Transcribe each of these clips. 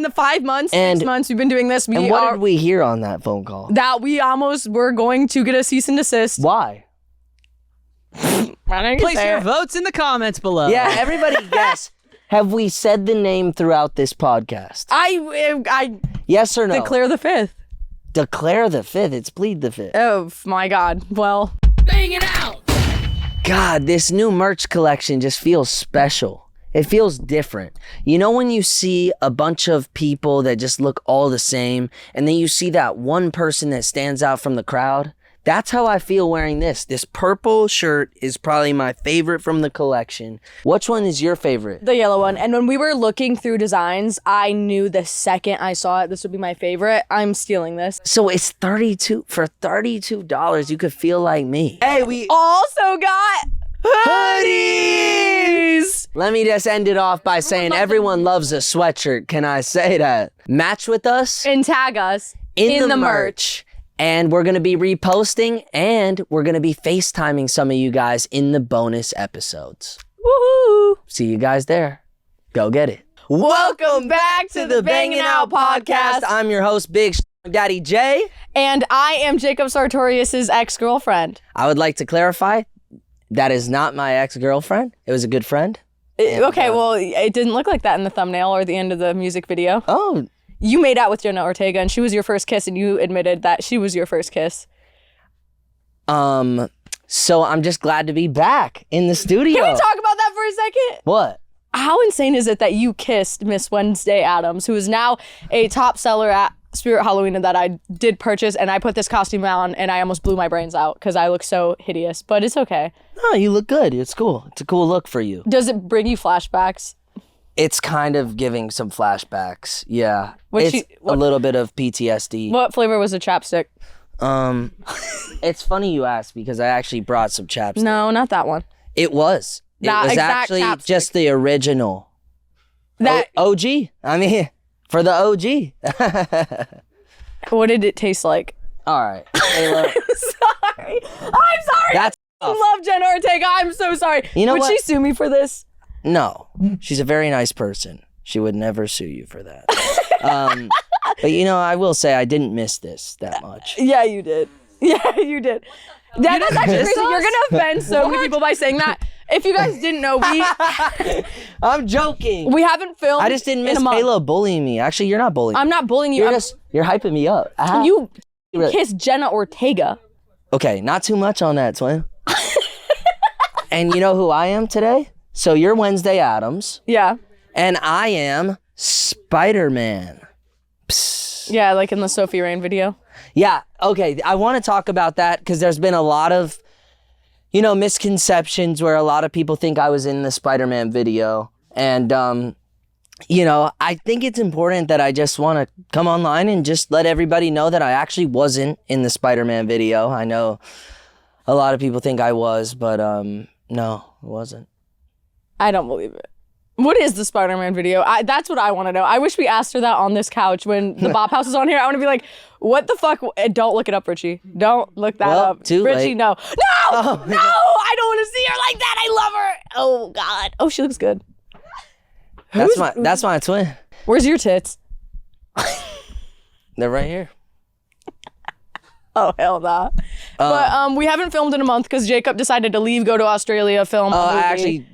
in the 5 months, 6 months we've been doing this, what did we hear on that phone call? That we almost were going to get a cease and desist. Why? Place your votes in the comments below. Yeah, everybody guess. Have we said the name throughout this podcast? I Yes or no? declare the 5th. Declare the 5th. It's plead the 5th. Oh my God. Well. Bangin' Out. God, this new merch collection just feels special. It feels different. You know when you see a bunch of people that just look all the same, and then you see that one person that stands out from the crowd? That's how I feel wearing this. This purple shirt is probably my favorite from the collection. Which one is your favorite? The yellow one. And when we were looking through designs, I knew the second I saw it, this would be my favorite. I'm stealing this. So it's $32 you could feel like me. Hey, we Also got hoodies. Let me just end it off by saying everyone loves a sweatshirt. Can I say that? Match with us And tag us in the merch. And we're going to be reposting and we're going to be FaceTiming some of you guys in the bonus episodes. Woohoo. See you guys there. Go get it. Welcome back to the Bangin' Out podcast. I'm your host, Big Daddy J. And I am Jacob Sartorius' ex-girlfriend. I would like to clarify, that is not my ex-girlfriend. It was a good friend. Okay, well, it didn't look like that in the thumbnail or the end of the music video. Oh, You made out with Jenna Ortega, and she was your first kiss, and you admitted that she was your first kiss. so I'm just glad to be back in the studio. Can we talk about that for a second? What? How insane is it that you kissed Miss Wednesday Addams, who is now a top seller at Spirit Halloween, and that I did purchase, and I put this costume on, and I almost blew my brains out because I look so hideous, but it's okay. No, you look good. It's cool. It's a cool look for you. Does it bring you flashbacks? It's kind of giving some flashbacks. Yeah. What It's a little bit of PTSD. What flavor was the chapstick? It's funny you asked because I actually brought some chapstick. No, not that one. It was. That it was exact actually chapstick. just the original. That OG. I mean, for the OG. What did it taste like? All right. Kayla, I'm sorry. That's I love Jenna Ortega. I'm so sorry. You know Would what? she sue me for this? no. She's a very nice person. She would never sue you for that. But you know, I will say I didn't miss this that much. Yeah, you did. Yeah, you did. That's actually miss crazy. You're us? gonna offend so many people by saying that. If you guys didn't know, I'm joking. we haven't filmed. I just didn't miss in a month. Kayla bullying me. Actually, you're not bullying me. I'm not bullying you. You're hyping me up. You kissed Jenna Ortega. Okay, not too much on that, twin. And you know who I am today? So you're Wednesday Addams, Yeah. and I am Spider-Man. Psst. Yeah, like in the Sophie Rain video. Yeah, okay, I want to talk about that because there's been a lot of, misconceptions where a lot of people think I was in the Spider-Man video. And, I think it's important that I just want to come online and just let everybody know that I actually wasn't in the Spider-Man video. I know a lot of people think I was, but no, it wasn't. I don't believe it. What is the Spider-Man video? That's what I want to know. I wish we asked her that on this couch when the Bop House is on here. I want to be like, what the fuck? Don't look it up, Richie. Don't look that up. Too Richie, late. no. No! Oh, no! I don't want to see her like that. I love her. Oh, God. Oh, she looks good. That's my twin. Where's your tits? They're right here. Oh, hell nah. But we haven't filmed in a month because Jacob decided to leave, go to Australia, film a movie. I actually,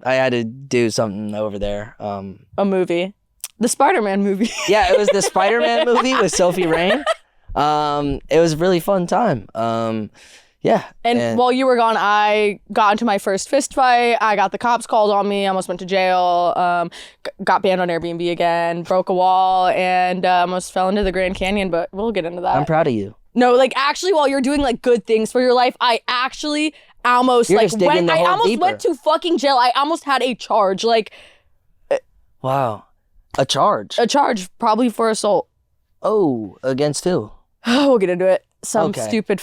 I had to do something over there. A movie. The Spider-Man movie. Yeah, it was the Spider-Man movie with Sophie Rain. It was a really fun time. Yeah. And while you were gone, I got into my first fist fight. I got the cops called on me. I almost went to jail. Got banned on Airbnb again. Broke a wall and almost fell into the Grand Canyon. But we'll get into that. I'm proud of you. No, actually, while you're doing good things for your life, I actually almost You're just digging the hole I almost deeper. went to fucking jail. I almost had a charge. Wow. A charge. A charge, probably for assault. Oh, against who? We'll get into it. Some Okay. stupid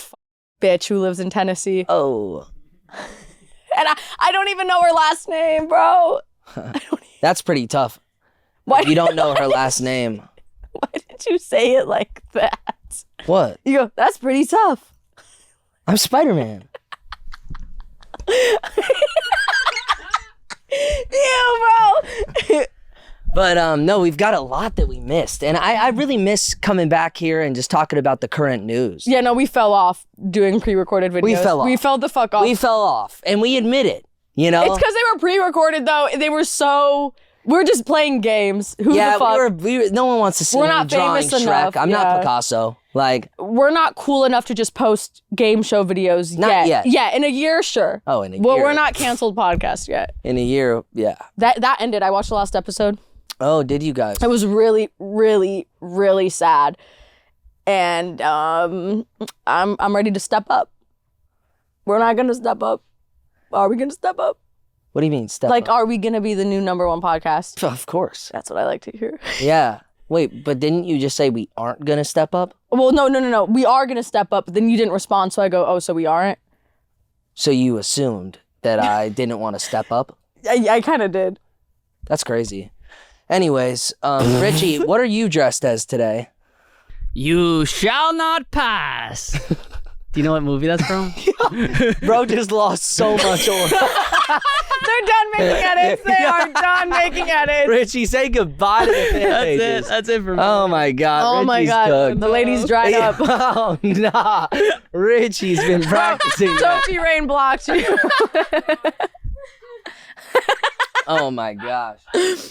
bitch who lives in Tennessee. Oh. And I don't even know her last name, bro. That's pretty tough. Why? You don't know her last name. Why did you say it like that? What? You go, that's pretty tough. I'm Spider-Man. Ew, bro. But no, we've got a lot that we missed. And I really miss coming back here and just talking about the current news. Yeah, no, we fell off doing pre-recorded videos. We fell off. We fell the fuck off. We fell off. And we admit it, you know? It's because they were pre-recorded, though. They were so... We're just playing games. Who the fuck? No one wants to see We're me not drawing famous Shrek. enough, I'm yeah. not Picasso. Like, We're not cool enough to just post game show videos Not yet. Yeah, in a year, sure. oh, in a Well, year. we're not canceled podcast yet. In a year, yeah. That ended. I watched the last episode. Oh, did you guys? It was really, really, really sad. And I'm ready to step up. We're not gonna step up. Are we gonna step up? What do you mean, step Like, up? are we gonna be the new #1 podcast? Of course. That's what I like to hear. Yeah. Wait, but didn't you just say we aren't going to step up? Well, no. We are gonna step up, but then you didn't respond, so I go, oh, so we aren't? So you assumed that I didn't want to step up? I kind of did. That's crazy. Anyways, Richie, what are you dressed as today? You shall not pass. Do you know what movie that's from? Bro just lost so much order. They're done making edits. They are done making edits. Richie, say goodbye to the fan That's pages. it. That's it for me. Oh my God. Oh my Richie's God. cooked. The ladies dried up. Oh, nah. Richie's been practicing that. Sophie Rain blocked you. Oh my gosh.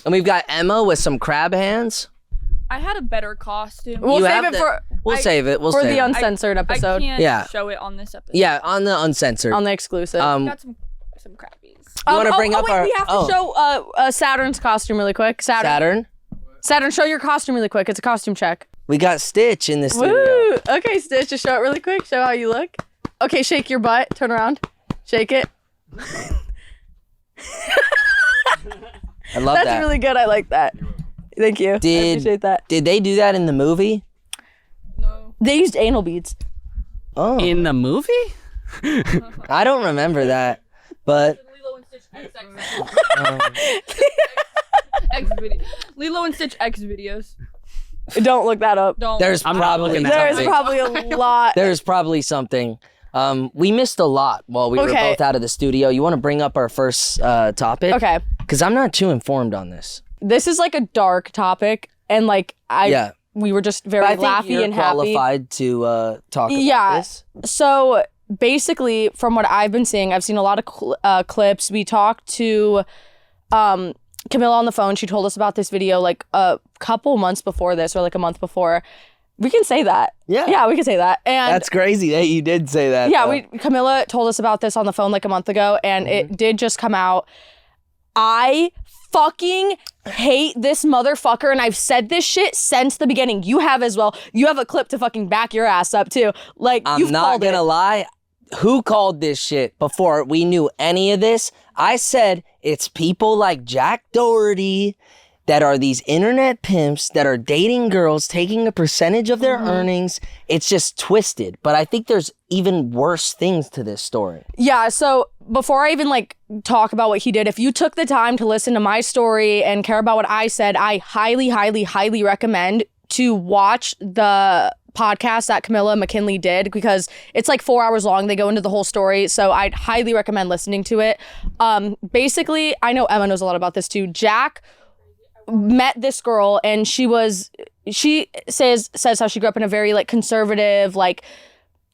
And we've got Emma with some crab hands. I had a better costume. We'll You save have it to- We'll save it. We'll for save the it. uncensored I episode. can't Yeah. show it on this episode. Yeah, on the uncensored. On the exclusive. Got some crappies. You wanna bring up wait, our- we have to show Saturn's costume really quick. Saturn, show your costume really quick. It's a costume check. We got Stitch in the studio. Woo! Okay, Stitch, just show it really quick. Show how you look. Okay, shake your butt. Turn around. Shake it. I love That's that. really good. I like that. Thank you. I appreciate that. Did they do that in the movie? No. They used anal beads. Oh, In the movie? I don't remember that. But Lilo and Stitch X videos. Lilo and Stitch X videos. Don't look that up. Don't. there's I'm not probably looking that There's up. probably a lot. there's probably something. We missed a lot while we were Okay. both out of the studio. You want to bring up our first topic? Okay. Because I'm not too informed on this. This is like a dark topic, and like Yeah. we were just very But I think laughy you're and happy. qualified to talk about Yeah. this. So basically, from what I've been seeing, I've seen a lot of clips. We talked to Camilla on the phone. She told us about this video like a couple months before this, or like a month before. We can say that. Yeah. Yeah, we can say that. And That's crazy that you did say that. yeah, though. Camilla told us about this on the phone like a month ago, and it did just come out. I fucking hate this motherfucker, and I've said this shit since the beginning. You have as well. You have a clip to fucking back your ass up too. Like I'm you've not called gonna it. lie. Who called this shit before we knew any of this? I said it's people like Jack Doherty that are these internet pimps that are dating girls, taking a percentage of their earnings. It's just twisted. But I think there's even worse things to this story. Yeah, so before I even like talk about what he did, if you took the time to listen to my story and care about what I said, I highly, highly, highly recommend to watch the podcast that Camilla Mckinley did, because it's like 4 hours long. They go into the whole story. So I'd highly recommend listening to it. Basically, I know Emma knows a lot about this too. Jack met this girl, and she says how she grew up in a very like conservative like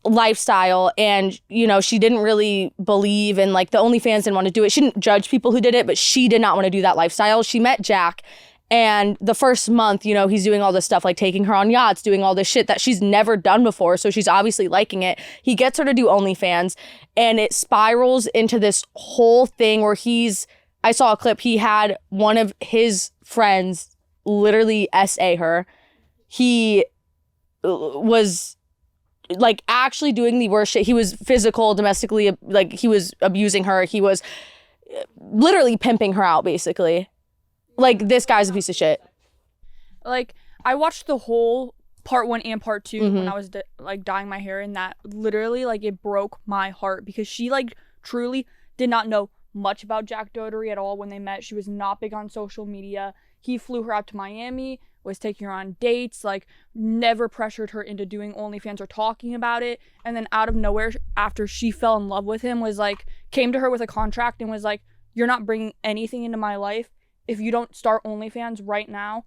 lifestyle, and you know she didn't really believe in like the OnlyFans, didn't want to do it. She didn't judge people who did it, but she did not want to do that lifestyle. She met Jack, and the first month, you know, he's doing all this stuff like taking her on yachts, doing all this shit that she's never done before, so she's obviously liking it. He gets her to do OnlyFans, and it spirals into this whole thing where I saw a clip, he had one of his friends literally SA her. He was like actually doing the worst shit. He was physical, domestically, like he was abusing her. He was literally pimping her out, basically. Like, this guy's a piece of shit. Like, I watched the whole part 1 and part 2 when I was like dyeing my hair, and that literally like it broke my heart, because she like truly did not know much about Jack Doherty at all when they met. She was not big on social media. He flew her out to Miami, was taking her on dates, like never pressured her into doing OnlyFans or talking about it. And then out of nowhere, after she fell in love with him, was like, came to her with a contract and was like, you're not bringing anything into my life if you don't start OnlyFans right now,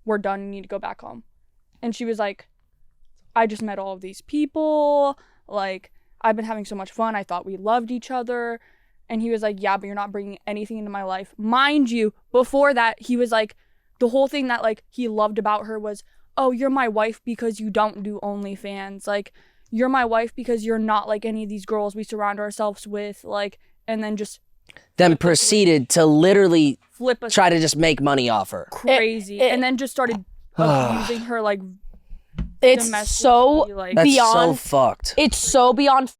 we're done. You need to go back home. And she was like, I just met all of these people. Like, I've been having so much fun. I thought we loved each other. And he was like, yeah, but you're not bringing anything into my life. Mind you, before that, he was like, the whole thing that, like, he loved about her was, oh, you're my wife because you don't do OnlyFans. Like, you're my wife because you're not like any of these girls we surround ourselves with. Like, and then just... Then proceeded to literally flip us try to just make money off her. crazy. And then just started abusing her, like... It's so domestically, like... That's beyond... so fucked. It's so beyond...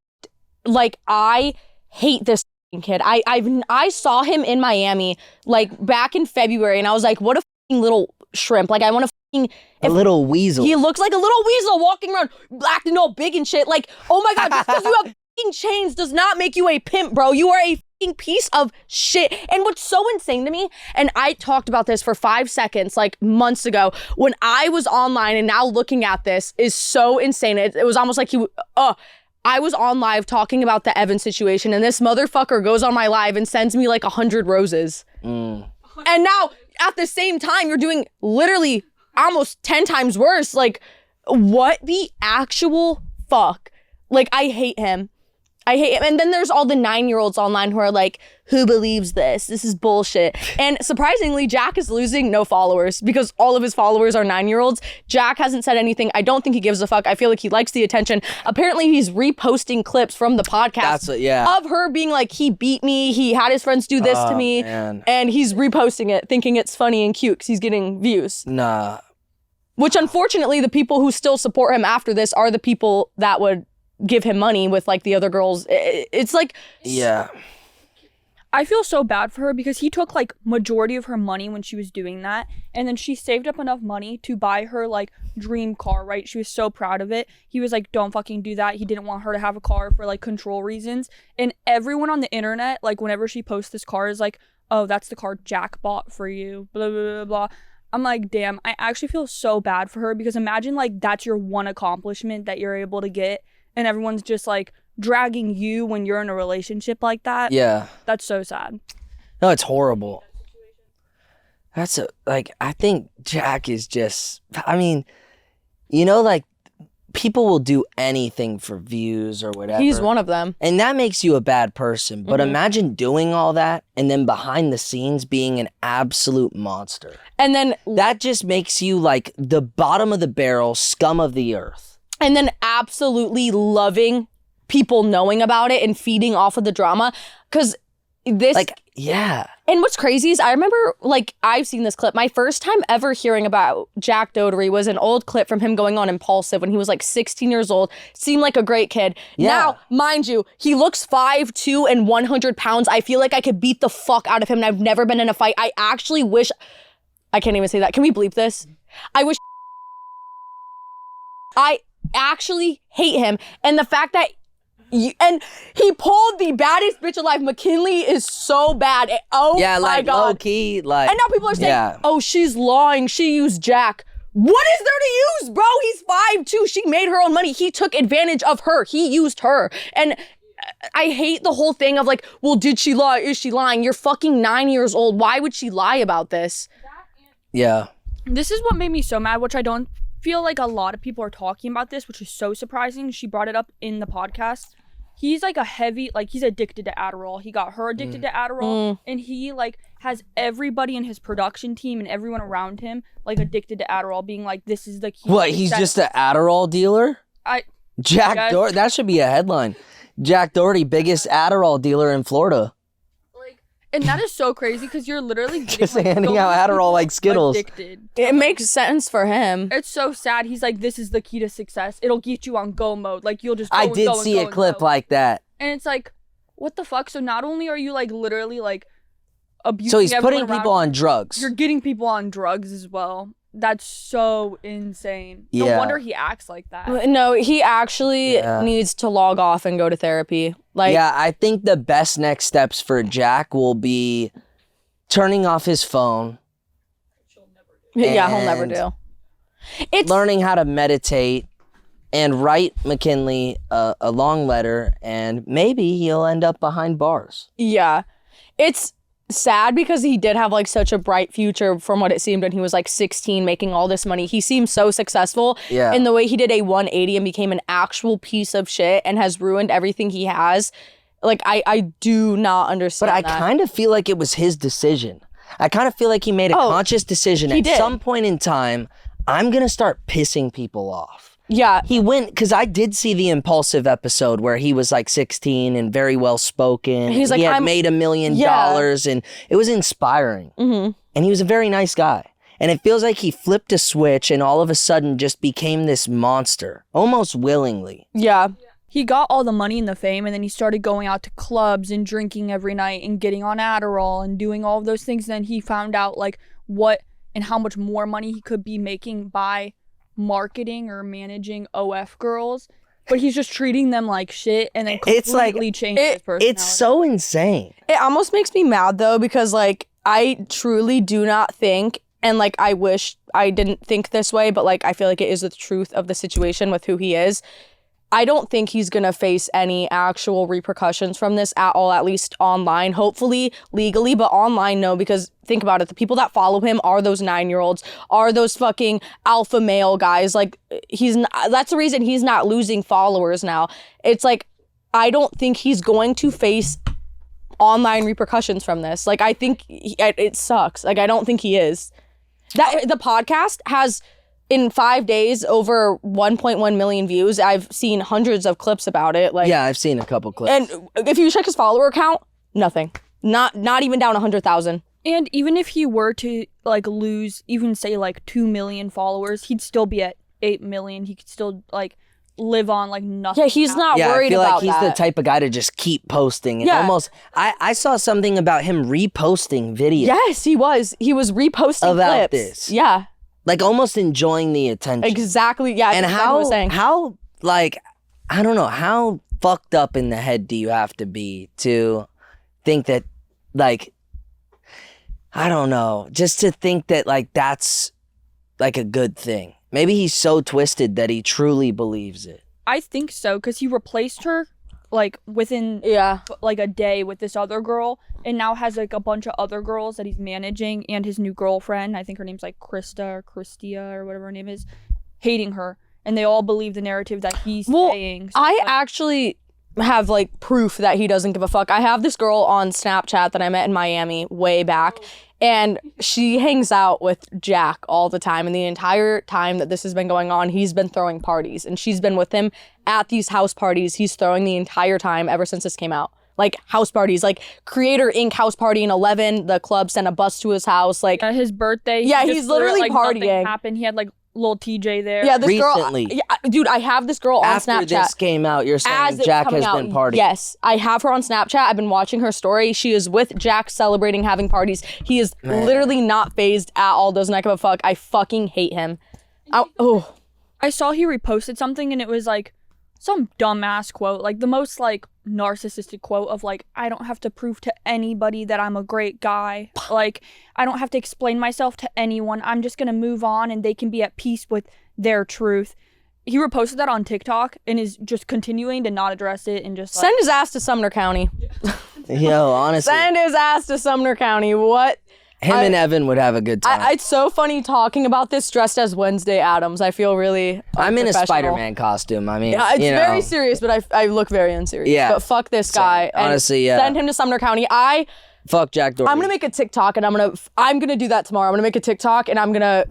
Like, I hate this kid. I saw him in Miami, like, back in February, and I was like, what a little shrimp. Like, I want to a little weasel. He looks like a little weasel walking around acting all big and shit. Like, oh my God, just because you have chains does not make you a pimp, bro. You are a piece of shit. And what's so insane to me, and I talked about this for 5 seconds, like, months ago, when I was online and now looking at this is so insane. It was almost like I was on live talking about the Evan situation, and this motherfucker goes on my live and sends me like 100 roses. And now, at the same time, you're doing literally almost 10 times worse. Like, what the actual fuck? Like, I hate him. And then there's all the 9-year-olds online who are like, who believes this? This is bullshit. And surprisingly, Jack is losing no followers because all of his followers are 9-year-olds. Jack hasn't said anything. I don't think he gives a fuck. I feel like he likes the attention. Apparently, he's reposting clips from the podcast of her being like, he beat me. He had his friends do this to me. Man. And he's reposting it, thinking it's funny and cute because he's getting views. Nah. Which, unfortunately, the people who still support him after this are the people that would give him money with, like, the other girls. It's like... Yeah. I feel so bad for her because he took, like, majority of her money when she was doing that, and then she saved up enough money to buy her, like, dream car, right? She was so proud of it. He was like, don't fucking do that. He didn't want her to have a car for, like, control reasons. And everyone on the internet, like, whenever she posts this car, is like, oh, that's the car Jack bought for you, blah, blah, blah, blah. I'm like, damn, I actually feel so bad for her because imagine, like, that's your one accomplishment that you're able to get, and everyone's just, like, dragging you when you're in a relationship like that. Yeah. That's so sad. No, it's horrible. I think Jack is just, I mean, you know, like, people will do anything for views or whatever. He's one of them. And that makes you a bad person. But imagine doing all that and then behind the scenes being an absolute monster. And then... That just makes you, like, the bottom of the barrel, scum of the earth. And then absolutely loving people knowing about it and feeding off of the drama. Because this... Like, yeah. And what's crazy is I remember, like, I've seen this clip. My first time ever hearing about Jack Doherty was an old clip from him going on Impulsive when he was, like, 16 years old. Seemed like a great kid. Yeah. Now, mind you, he looks 5'2" and 100 pounds. I feel like I could beat the fuck out of him, and I've never been in a fight. I actually wish... I can't even say that. Can we bleep this? I wish... I actually hate him. And the fact that and he pulled the baddest bitch alive. McKinley is so bad. Oh yeah, my like, God. Low key, like. And now people are saying, oh, she's lying. She used Jack. What is there to use, bro? He's 5'2". She made her own money. He took advantage of her. He used her. And I hate the whole thing of like, well, did she lie? Is she lying? You're fucking 9 years old. Why would she lie about this? Yeah. This is what made me so mad, which I don't feel like a lot of people are talking about this, which is so surprising. She brought it up in the podcast. He's like he's addicted to Adderall. He got her addicted to Adderall, and he like has everybody in his production team and everyone around him like addicted to Adderall, being like, this is the key. What, he's just an Adderall dealer? Jack Doherty, that should be a headline. Jack Doherty, biggest Adderall dealer in Florida. And that is so crazy because you're literally just handing out Adderall like Skittles. Addicted. It makes sense for him. It's so sad. He's like, this is the key to success. It'll get you on go mode. Like, you'll just go I and did go and see go a and clip go. like that. And it's like, what the fuck? So not only are you like literally like abusing So he's everyone putting people around, on drugs. you're getting people on drugs as well. That's so insane. No Yeah. wonder he acts like that. No, he actually needs to log off and go to therapy. Like, yeah, I think the best next steps for Jack will be turning off his phone. Yeah, he'll never and do. It's learning how to meditate and write McKinley a long letter, and maybe he'll end up behind bars. Yeah. It's sad because he did have like such a bright future from what it seemed when he was like 16 making all this money. He seemed so successful in the way he did a 180 and became an actual piece of shit and has ruined everything he has. Like, I do not understand But I that. kind of feel like it was his decision. I kind of feel like he made a conscious decision at some point in time. I'm going to start pissing people off. Yeah. He went, because I did see the Impulsive episode where he was like 16 and very well spoken. He's like, he had made $1 million and it was inspiring. Mm-hmm. And he was a very nice guy. And it feels like he flipped a switch and all of a sudden just became this monster, almost willingly. Yeah. He got all the money and the fame, and then he started going out to clubs and drinking every night and getting on Adderall and doing all of those things. And then he found out like what and how much more money he could be making by marketing or managing OF girls, but he's just treating them like shit and then completely changed his personality. It's so insane. It almost makes me mad though, because like I truly do not think, and like I wish I didn't think this way, but like I feel like it is the truth of the situation with who he is. I don't think he's gonna face any actual repercussions from this at all, at least online, hopefully legally, but online, no, because think about it, the people that follow him are those 9-year-olds, are those fucking alpha male guys. Like, that's the reason he's not losing followers now. It's like, I don't think he's going to face online repercussions from this. Like, I think it sucks. Like, I don't think he is. The podcast has, in 5 days, over 1.1 million views. I've seen hundreds of clips about it. Like, yeah, I've seen a couple clips. And if you check his follower count, nothing. Not even down 100,000. And even if he were to like lose, even say like 2 million followers, he'd still be at 8 million. He could still like live on like nothing. Yeah, he's not worried I feel about like he's that. the type of guy to just keep posting. And almost, I saw something about him reposting videos. Yes, he was. He was reposting about clips. this. Yeah. Like almost enjoying the attention. Exactly. Yeah. And exactly what I was saying. how, like, I don't know, how fucked up in the head do you have to be to think that, like, I don't know, just to think that, like, that's, like, a good thing. Maybe he's so twisted that he truly believes it. I think so, because he replaced her, like, within, like, a day with this other girl, and now has, like, a bunch of other girls that he's managing, and his new girlfriend, I think her name's, like, Krista or Christia or whatever her name is, hating her. And they all believe the narrative that he's saying. So actually have like proof that he doesn't give a fuck. I have this girl on Snapchat that I met in Miami way back, and she hangs out with Jack all the time, and the entire time that this has been going on, he's been throwing parties, and she's been with him at these house parties he's throwing the entire time ever since this came out. Like, house parties, like Creator Inc. house party in 11, the club sent a bus to his house, like at his birthday. Yeah, he's literally like, partying. Nothing happened. He had like little TJ there. Yeah, this Recently. girl. Yeah, dude, I have this girl on After Snapchat. this came out, you're saying Jack has been partying. Yes, I have her on Snapchat. I've been watching her story. She is with Jack celebrating having parties. He is literally not phased at all. Does not give a fuck. I fucking hate him. I saw he reposted something and it was like some dumbass quote, like the most like narcissistic quote of like, I don't have to prove to anybody that I'm a great guy. Like, I don't have to explain myself to anyone. I'm just gonna move on and they can be at peace with their truth. He reposted that on TikTok and is just continuing to not address it and just like, Send his ass to Sumner County. Yo, honestly. Send his ass to Sumner County. What? Him and Evan would have a good time. It's so funny talking about this dressed as Wednesday Addams. I feel really I'm in a unprofessional. Spider-Man costume. I mean, It's you know. very serious, but I look very unserious. Yeah. But fuck this guy. And honestly, yeah. Send him to Sumner County. Fuck Jack Doherty. I'm gonna make a TikTok and I'm gonna do that tomorrow. I'm gonna make a TikTok and I'm gonna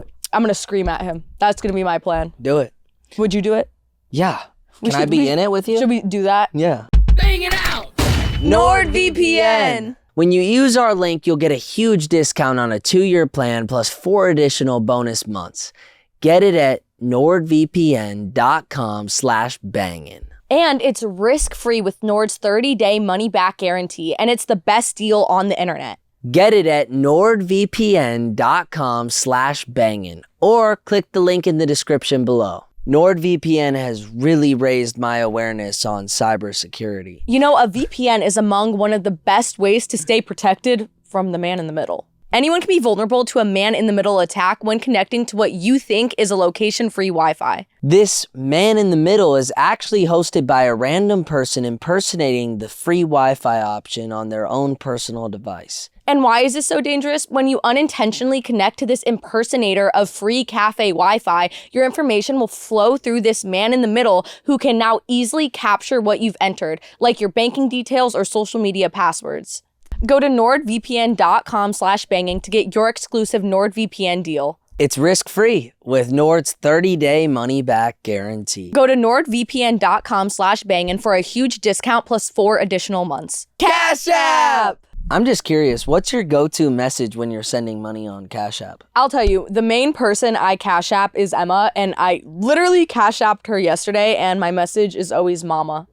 scream at him. That's gonna be my plan. Do it. Would you do it? Yeah. Can I be in it with you? Should we do that? Yeah. Bangin Out! NordVPN. When you use our link, you'll get a huge discount on a 2-year plan plus 4 additional bonus months. Get it at nordvpn.com/bangin. And it's risk-free with Nord's 30-day money-back guarantee, and it's the best deal on the internet. Get it at nordvpn.com/bangin or click the link in the description below. NordVPN has really raised my awareness on cybersecurity. You know, a VPN is among one of the best ways to stay protected from the man in the middle. Anyone can be vulnerable to a man-in-the-middle attack when connecting to what you think is a location-free Wi-Fi. This man in the middle is actually hosted by a random person impersonating the free Wi-Fi option on their own personal device. And why is this so dangerous? When you unintentionally connect to this impersonator of free cafe Wi-Fi, your information will flow through this man in the middle who can now easily capture what you've entered, like your banking details or social media passwords. Go to nordvpn.com/banging to get your exclusive NordVPN deal. It's risk-free with Nord's 30-day money-back guarantee. Go to nordvpn.com/banging for a huge discount plus 4 additional months. Cash App! I'm just curious, what's your go-to message when you're sending money on Cash App? I'll tell you, the main person I Cash App is Emma, and I literally Cash Apped her yesterday, and my message is always mama.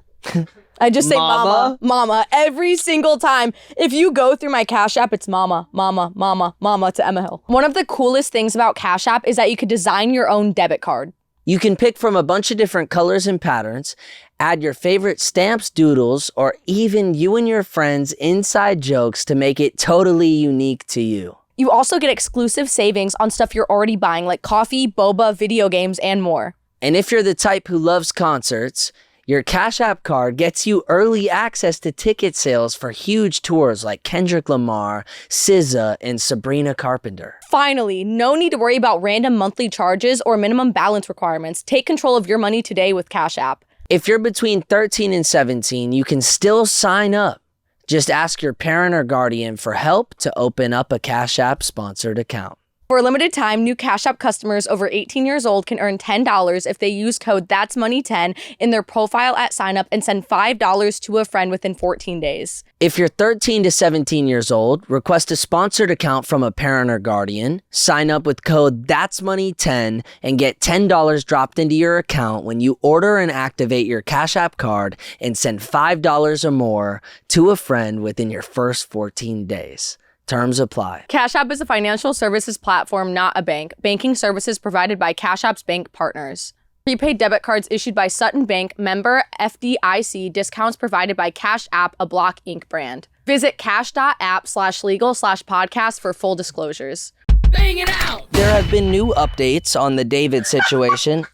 I just say mama every single time. If you go through my Cash App, it's mama to Emma Hill. One of the coolest things about Cash App is that you could design your own debit card. You can pick from a bunch of different colors and patterns, add your favorite stamps, doodles, or even you and your friends' inside jokes to make it totally unique to you. You also get exclusive savings on stuff you're already buying, like coffee, boba, video games, and more. And if you're the type who loves concerts, your Cash App card gets you early access to ticket sales for huge tours like Kendrick Lamar, SZA, and Sabrina Carpenter. Finally, no need to worry about random monthly charges or minimum balance requirements. Take control of your money today with Cash App. If you're between 13 and 17, you can still sign up. Just ask your parent or guardian for help to open up a Cash App sponsored account. For a limited time, new Cash App customers over 18 years old can earn $10 if they use code THAT'SMONEY10 in their profile at signup and send $5 to a friend within 14 days. If you're 13 to 17 years old, request a sponsored account from a parent or guardian, sign up with code THAT'SMONEY10 and get $10 dropped into your account when you order and activate your Cash App card and send $5 or more to a friend within your first 14 days. Terms apply. Cash App is a financial services platform, not a bank. Banking services provided by Cash App's bank partners. Prepaid debit cards issued by Sutton Bank, member FDIC, discounts provided by Cash App, a Block Inc. brand. Visit cash.app/legal/podcast for full disclosures. Bangin' Out! There have been new updates on the David situation.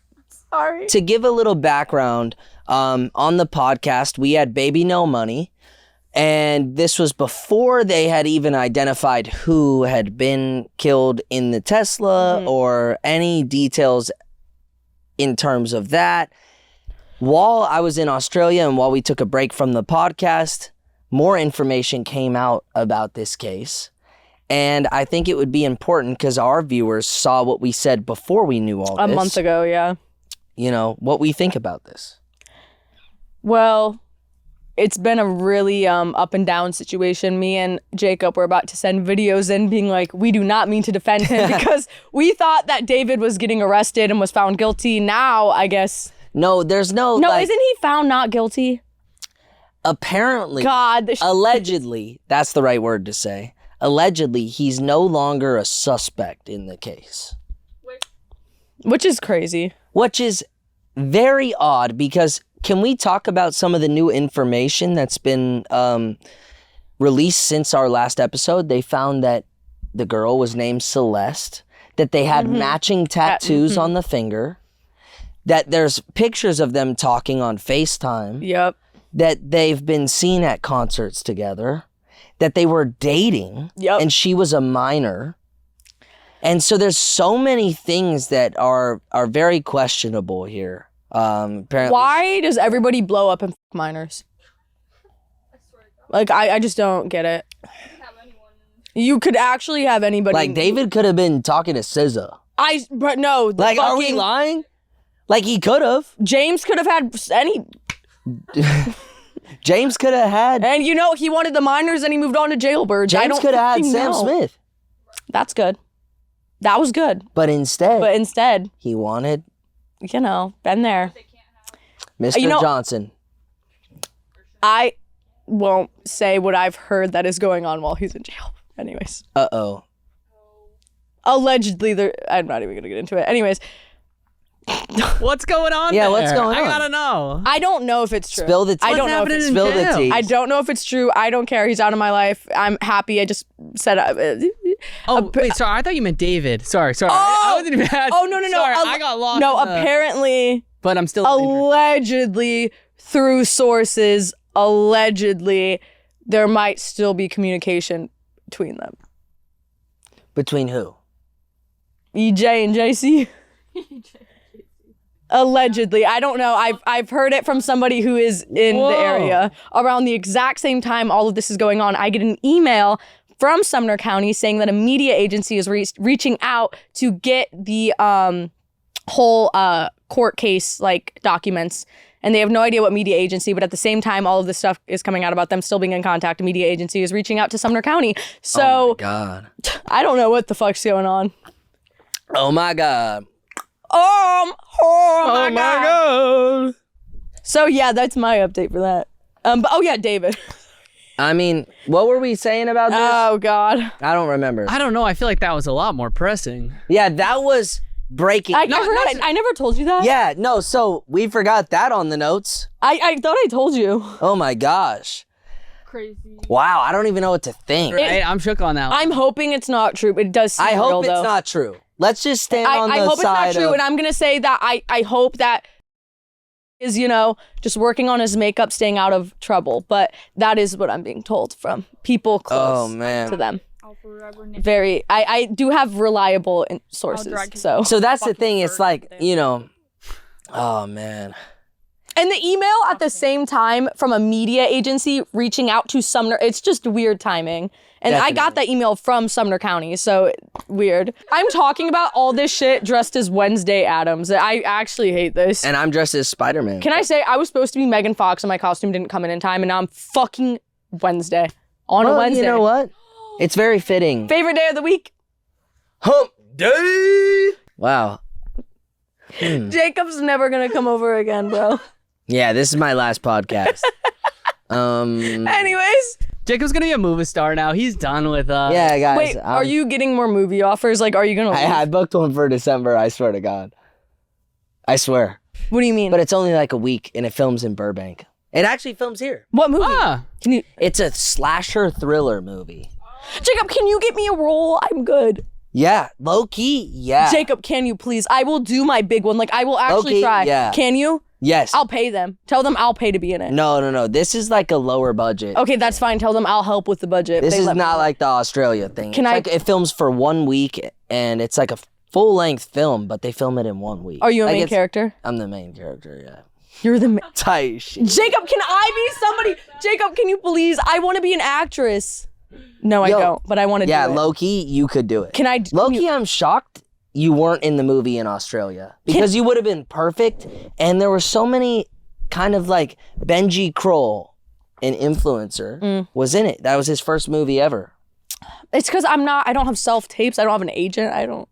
Sorry. To give a little background, on the podcast, we had Baby No Money. And this was before they had even identified who had been killed in the Tesla or any details in terms of that. While I was in Australia and while we took a break from the podcast, more information came out about this case. And I think it would be important because our viewers saw what we said before we knew all this. A month ago, yeah. You know, what we think about this. Well, it's been a really up and down situation. Me and Jacob were about to send videos in being like, we do not mean to defend him because we thought that David was getting arrested and was found guilty. Now, I guess. No, there's no. No, isn't he found not guilty? Apparently. God. Allegedly, that's the right word to say. Allegedly, he's no longer a suspect in the case. Which is crazy. Which is very odd because can we talk about some of the new information that's been released since our last episode? They found that the girl was named Celeste, that they had matching tattoos on the finger, that there's pictures of them talking on FaceTime, Yep. that they've been seen at concerts together, that they were dating, and she was a minor. And so there's so many things that are very questionable here. Apparently. Why does everybody blow up and f minors? Like, I just don't get it. You could actually have anybody. Like, David could have been talking to SZA. But no. Like, are we lying? Like, he could have. James could have had any. James could have had. And you know, he wanted the minors and he moved on to Jailbirds. James could have had Sam Smith. That's good. That was good. But instead. He wanted. You know, been there. Mr. Johnson. I won't say what I've heard that is going on while he's in jail. Anyways. Uh-oh. Allegedly, I'm not even going to get into it. Anyways. What's going on Yeah, there? what's going on? I gotta know. I don't know if it's true. Spill the tea. I don't know if it's Spill the tea. I don't know if it's true. I don't care. He's out of my life. I'm happy. I just said... wait, sorry. I thought you meant David. Sorry. Oh, I wasn't even... no. Sorry, I got lost. No, apparently... But I'm still... Allegedly, through sources, allegedly, there might still be communication between them. Between who? EJ and JC. Allegedly. I don't know. I've heard it from somebody who is in the area. Around the exact same time all of this is going on, I get an email from Sumner County saying that a media agency is reaching out to get the whole court case like documents. And they have no idea what media agency, but at the same time, all of this stuff is coming out about them still being in contact. A media agency is reaching out to Sumner County. So, oh my God. I don't know what the fuck's going on. Oh my God. Oh my God. So yeah, that's my update for that. But oh yeah, David. I mean, what were we saying about this? Oh God. I don't remember. I don't know. I feel like that was a lot more pressing. Yeah, that was breaking. I never told you that. Yeah, no, so we forgot that on the notes. I thought I told you. Oh my gosh. Crazy. Wow, I don't even know what to think. Right? I'm shook on that one. I'm hoping it's not true, but it does seem I real, hope it's though. not true. Let's just stand on the I hope side it's not true, of... and I'm gonna say that I hope that is, just working on his makeup, staying out of trouble. But that is what I'm being told from people close to them. I'll forever Very, I do have reliable sources, so. So that's the thing, it's like, oh man. And the email at the same time from a media agency reaching out to Sumner, it's just weird timing. And I got that email from Sumner County, so weird. I'm talking about all this shit dressed as Wednesday Addams. I actually hate this. And I'm dressed as Spider-Man. Can I say, I was supposed to be Megan Fox and my costume didn't come in time, and now I'm fucking Wednesday. On a Wednesday. You know what? It's very fitting. Favorite day of the week? Hump day! Wow. Jacob's never gonna come over again, bro. Yeah, this is my last podcast. Anyways. Jacob's gonna be a movie star now. He's done with Yeah, guys. Wait, are you getting more movie offers? Like, are you gonna leave? I booked one for December, I swear to God. I swear. What do you mean? But it's only like a week, and it films in Burbank. It actually films here. What movie? Can you? It's a slasher thriller movie. Jacob, can you get me a role? I'm good. Yeah, low key, yeah. Jacob, can you please? I will do my big one. Like, I will actually Low-key, try. yeah. Can you? Yes. I'll pay them. Tell them I'll pay to be in it. No. This is like a lower budget. Okay, that's fine. Tell them I'll help with the budget. This is not like the Australia thing. It films for 1 week, and it's like a full-length film, but they film it in 1 week. Are you a main character? I'm the main character, yeah. You're the tight shit. Jacob, can I be somebody? Jacob, can you please? I want to be an actress. No, I don't, but I want to do it. Yeah, low-key, you could do it. Can I? Low-key, I'm shocked you weren't in the movie in Australia. Because you would have been perfect, and there were so many kind of like Benji Kroll, an influencer, was in it. That was his first movie ever. It's because I don't have self-tapes. I don't have an agent.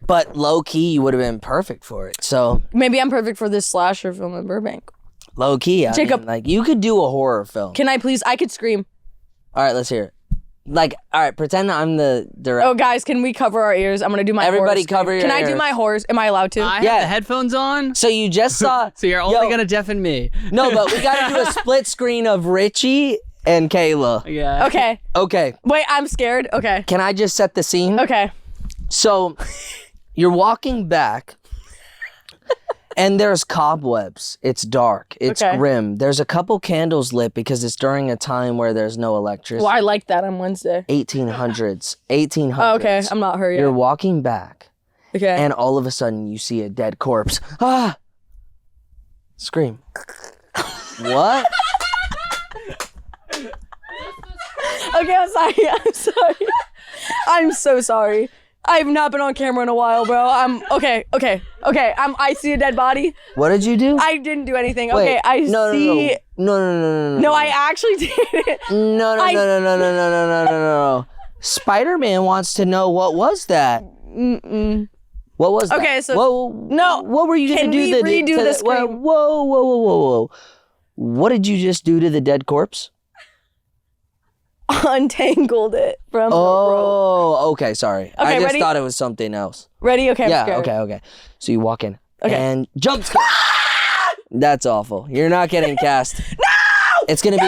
But low-key, you would have been perfect for it. So maybe I'm perfect for this slasher film in Burbank. Low-key, Jacob, like you could do a horror film. Can I please? I could scream. All right, let's hear it. Like, all right, pretend I'm the director. Oh, guys, can we cover our ears? I'm gonna do my. Everybody cover your ears. Can I do my horrors? Am I allowed to? I have the headphones on. So you just saw. So you're only gonna deafen me. No, but we gotta do a split screen of Richie and Kayla. Yeah. Okay. Wait, I'm scared. Okay. Can I just set the scene? Okay. So you're walking back. And there's cobwebs. It's dark. It's grim. There's a couple candles lit because it's during a time where there's no electricity. Well, I like that on Wednesday. 1800s. Oh, okay, I'm not her yet. You're walking back. Okay. And all of a sudden you see a dead corpse. Ah! Scream. What? Okay, I'm sorry. I'm so sorry. I've not been on camera in a while, bro. Okay. I see a dead body. What did you do? I didn't do anything. Wait, okay, I see. No. No, I actually did it. No. Spider-Man wants to know what was that. What was that? Okay, so no. What were you gonna do? Can we redo the screen? Whoa. What did you just do to the dead corpse? Untangled it from the rope. Oh, okay, sorry. Okay, I just ready? thought it was something else. Ready? Okay, I'm yeah, scared. okay. So you walk in and jump scare. That's awful. You're not getting cast. No! It's gonna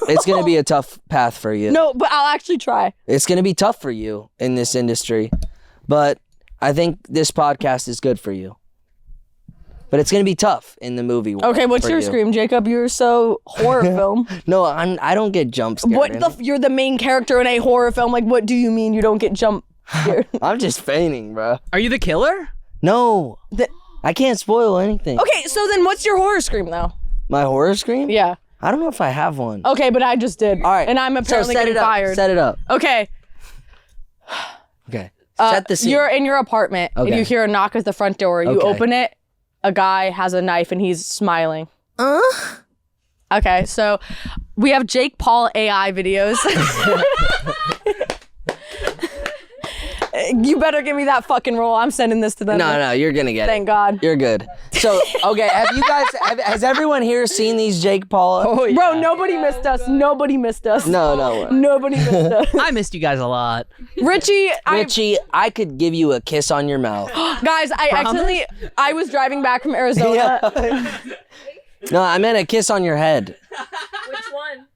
It's gonna be a tough path for you. No, but I'll actually try. It's gonna be tough for you in this industry, but I think this podcast is good for you. But it's gonna be tough in the movie. Okay, what's your scream, Jacob? You're so horror film. No, I don't get jump scared. You're the main character in a horror film. Like, what do you mean you don't get jump scared? I'm just feigning, bro. Are you the killer? No, I can't spoil anything. Okay, so then what's your horror scream though? My horror scream? Yeah. I don't know if I have one. Okay, but I just did. All right. And I'm apparently getting fired. Set it up. Okay. Okay. Set the scene. You're in your apartment and you hear a knock at the front door. You open it. A guy has a knife and he's smiling. Okay, so we have Jake Paul AI videos. You better give me that fucking role. I'm sending this to them. No, you're gonna get it. Thank God. You're good. So, okay, has everyone here seen these Jake Paul? Oh, yeah. Bro, nobody missed us. Nobody missed us. No. Nobody missed us. I missed you guys a lot. Richie, I could give you a kiss on your mouth. Guys, I was driving back from Arizona. No, I meant a kiss on your head. Which one?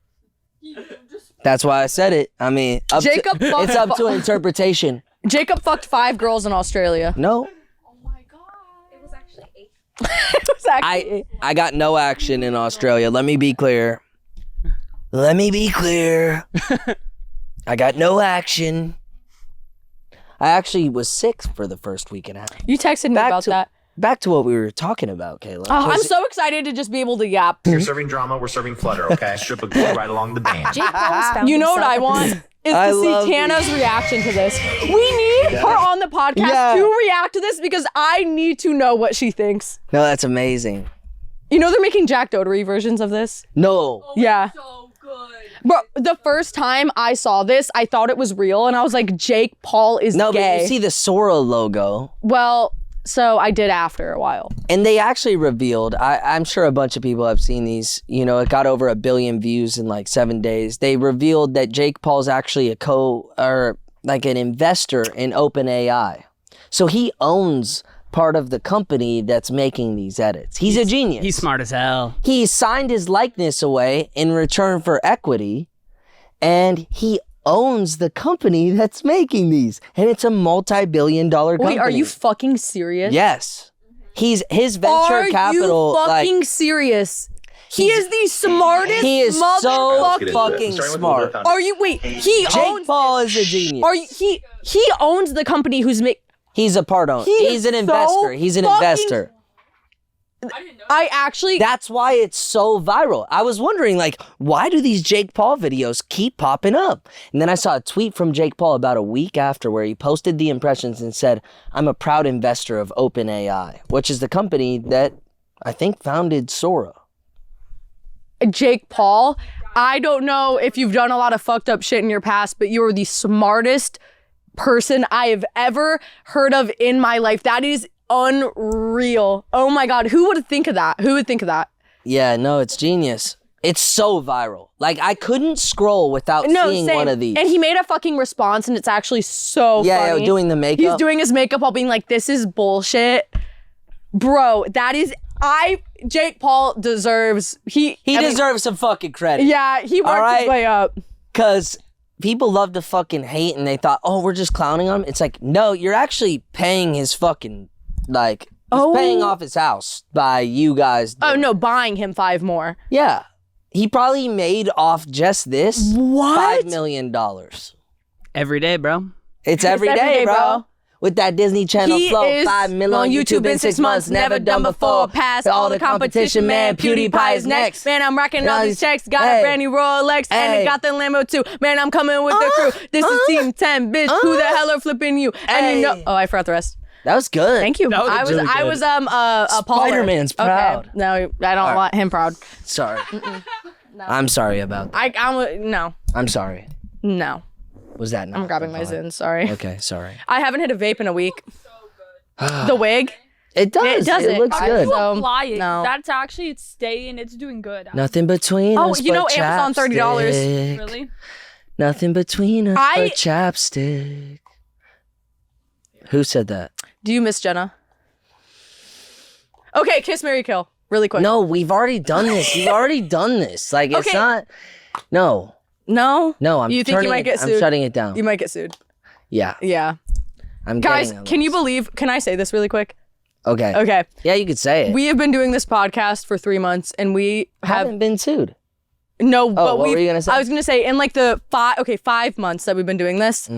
That's why I said it. I mean, it's up to interpretation. Jacob fucked 5 girls in Australia. No. Oh my god. It was actually 8. It was actually I got no action in Australia. Let me be clear. I got no action. I actually was sick for the first week and a half. You texted me about that. Back to what we were talking about, Kayla. Oh, I'm so excited to just be able to yap. You're serving drama, we're serving flutter, okay? Strip a glue right along the band. You know what I want? Is to see Tana's reaction to this. We need her on the podcast to react to this because I need to know what she thinks. No, that's amazing. You know they're making Jack Doherty versions of this? No. Yeah. So good. Bro, the first time I saw this, I thought it was real and I was like, Jake Paul is No, gay. but you see the Sora logo. Well, so I did after a while. And they actually revealed, I'm sure a bunch of people have seen these, it got over 1 billion views in like 7 days. They revealed that Jake Paul's actually an investor in OpenAI. So he owns part of the company that's making these edits. He's a genius. He's smart as hell. He signed his likeness away in return for equity, and he owns the company that's making these, and it's a multi-billion-dollar company. Wait, are you fucking serious? Yes. His venture capital. Are you fucking serious? He is the smartest. He is so fucking smart. Are you? Wait, Jake Paul is a genius. He owns the company who's making. He's a part owner. He's an investor. He's an investor. That's why it's so viral. I was wondering, why do these Jake Paul videos keep popping up? And then I saw a tweet from Jake Paul about a week after where he posted the impressions and said, I'm a proud investor of OpenAI, which is the company that I think founded Sora. Jake Paul, I don't know if you've done a lot of fucked up shit in your past, but you're the smartest person I have ever heard of in my life. That is unreal. Oh my God. Who would think of that? Who would think of that? Yeah, no, it's genius. It's so viral. I couldn't scroll without seeing one of these. And he made a fucking response and it's actually so funny. Yeah, doing the makeup. He's doing his makeup while being like, this is bullshit. Bro, Jake Paul deserves, he deserves some fucking credit. Yeah, he worked his way up. Because people love to fucking hate and they thought, oh, we're just clowning him. It's like, no, you're actually paying his fucking, paying off his house by you guys. Buying him 5 more. Yeah. He probably made off just this $5 million. Every day, bro. It's every day, bro. With that Disney Channel flow, 5 million on YouTube in 6 months, never done before. Past all the competition, man. PewDiePie is next. Man, I'm racking all these checks. Got a brand new Rolex, and it got the limo too. Man, I'm coming with the crew. This is Team 10, bitch. Who the hell are flipping you? And I forgot the rest. That was good. Thank you. I was Spider-Man's proud. Okay. No, I don't want him proud. Sorry. No. I'm sorry about that. No. I'm sorry. No. Was that not? I'm grabbing my Zins, sorry. Okay, sorry. I haven't hit a vape in a week. The wig? It does. It looks good. Apply it. No. That's actually, it's staying, it's doing good. Nothing between us but Amazon $30. Really? Nothing between us but chapstick. Who said that? Do you miss Jenna? Okay, kiss, marry, kill. Really quick. No, we've already done this. It's not. No. No? No, I'm you think you might get sued? I'm shutting it down. You might get sued. Yeah. Yeah. I'm Guys, getting can you believe, can I say this really quick? Okay. Okay. Yeah, you could say it. We have been doing this podcast for 3 months, and we haven't been sued. No, but what were you gonna say? I was gonna say in like the 5 months that we've been doing this,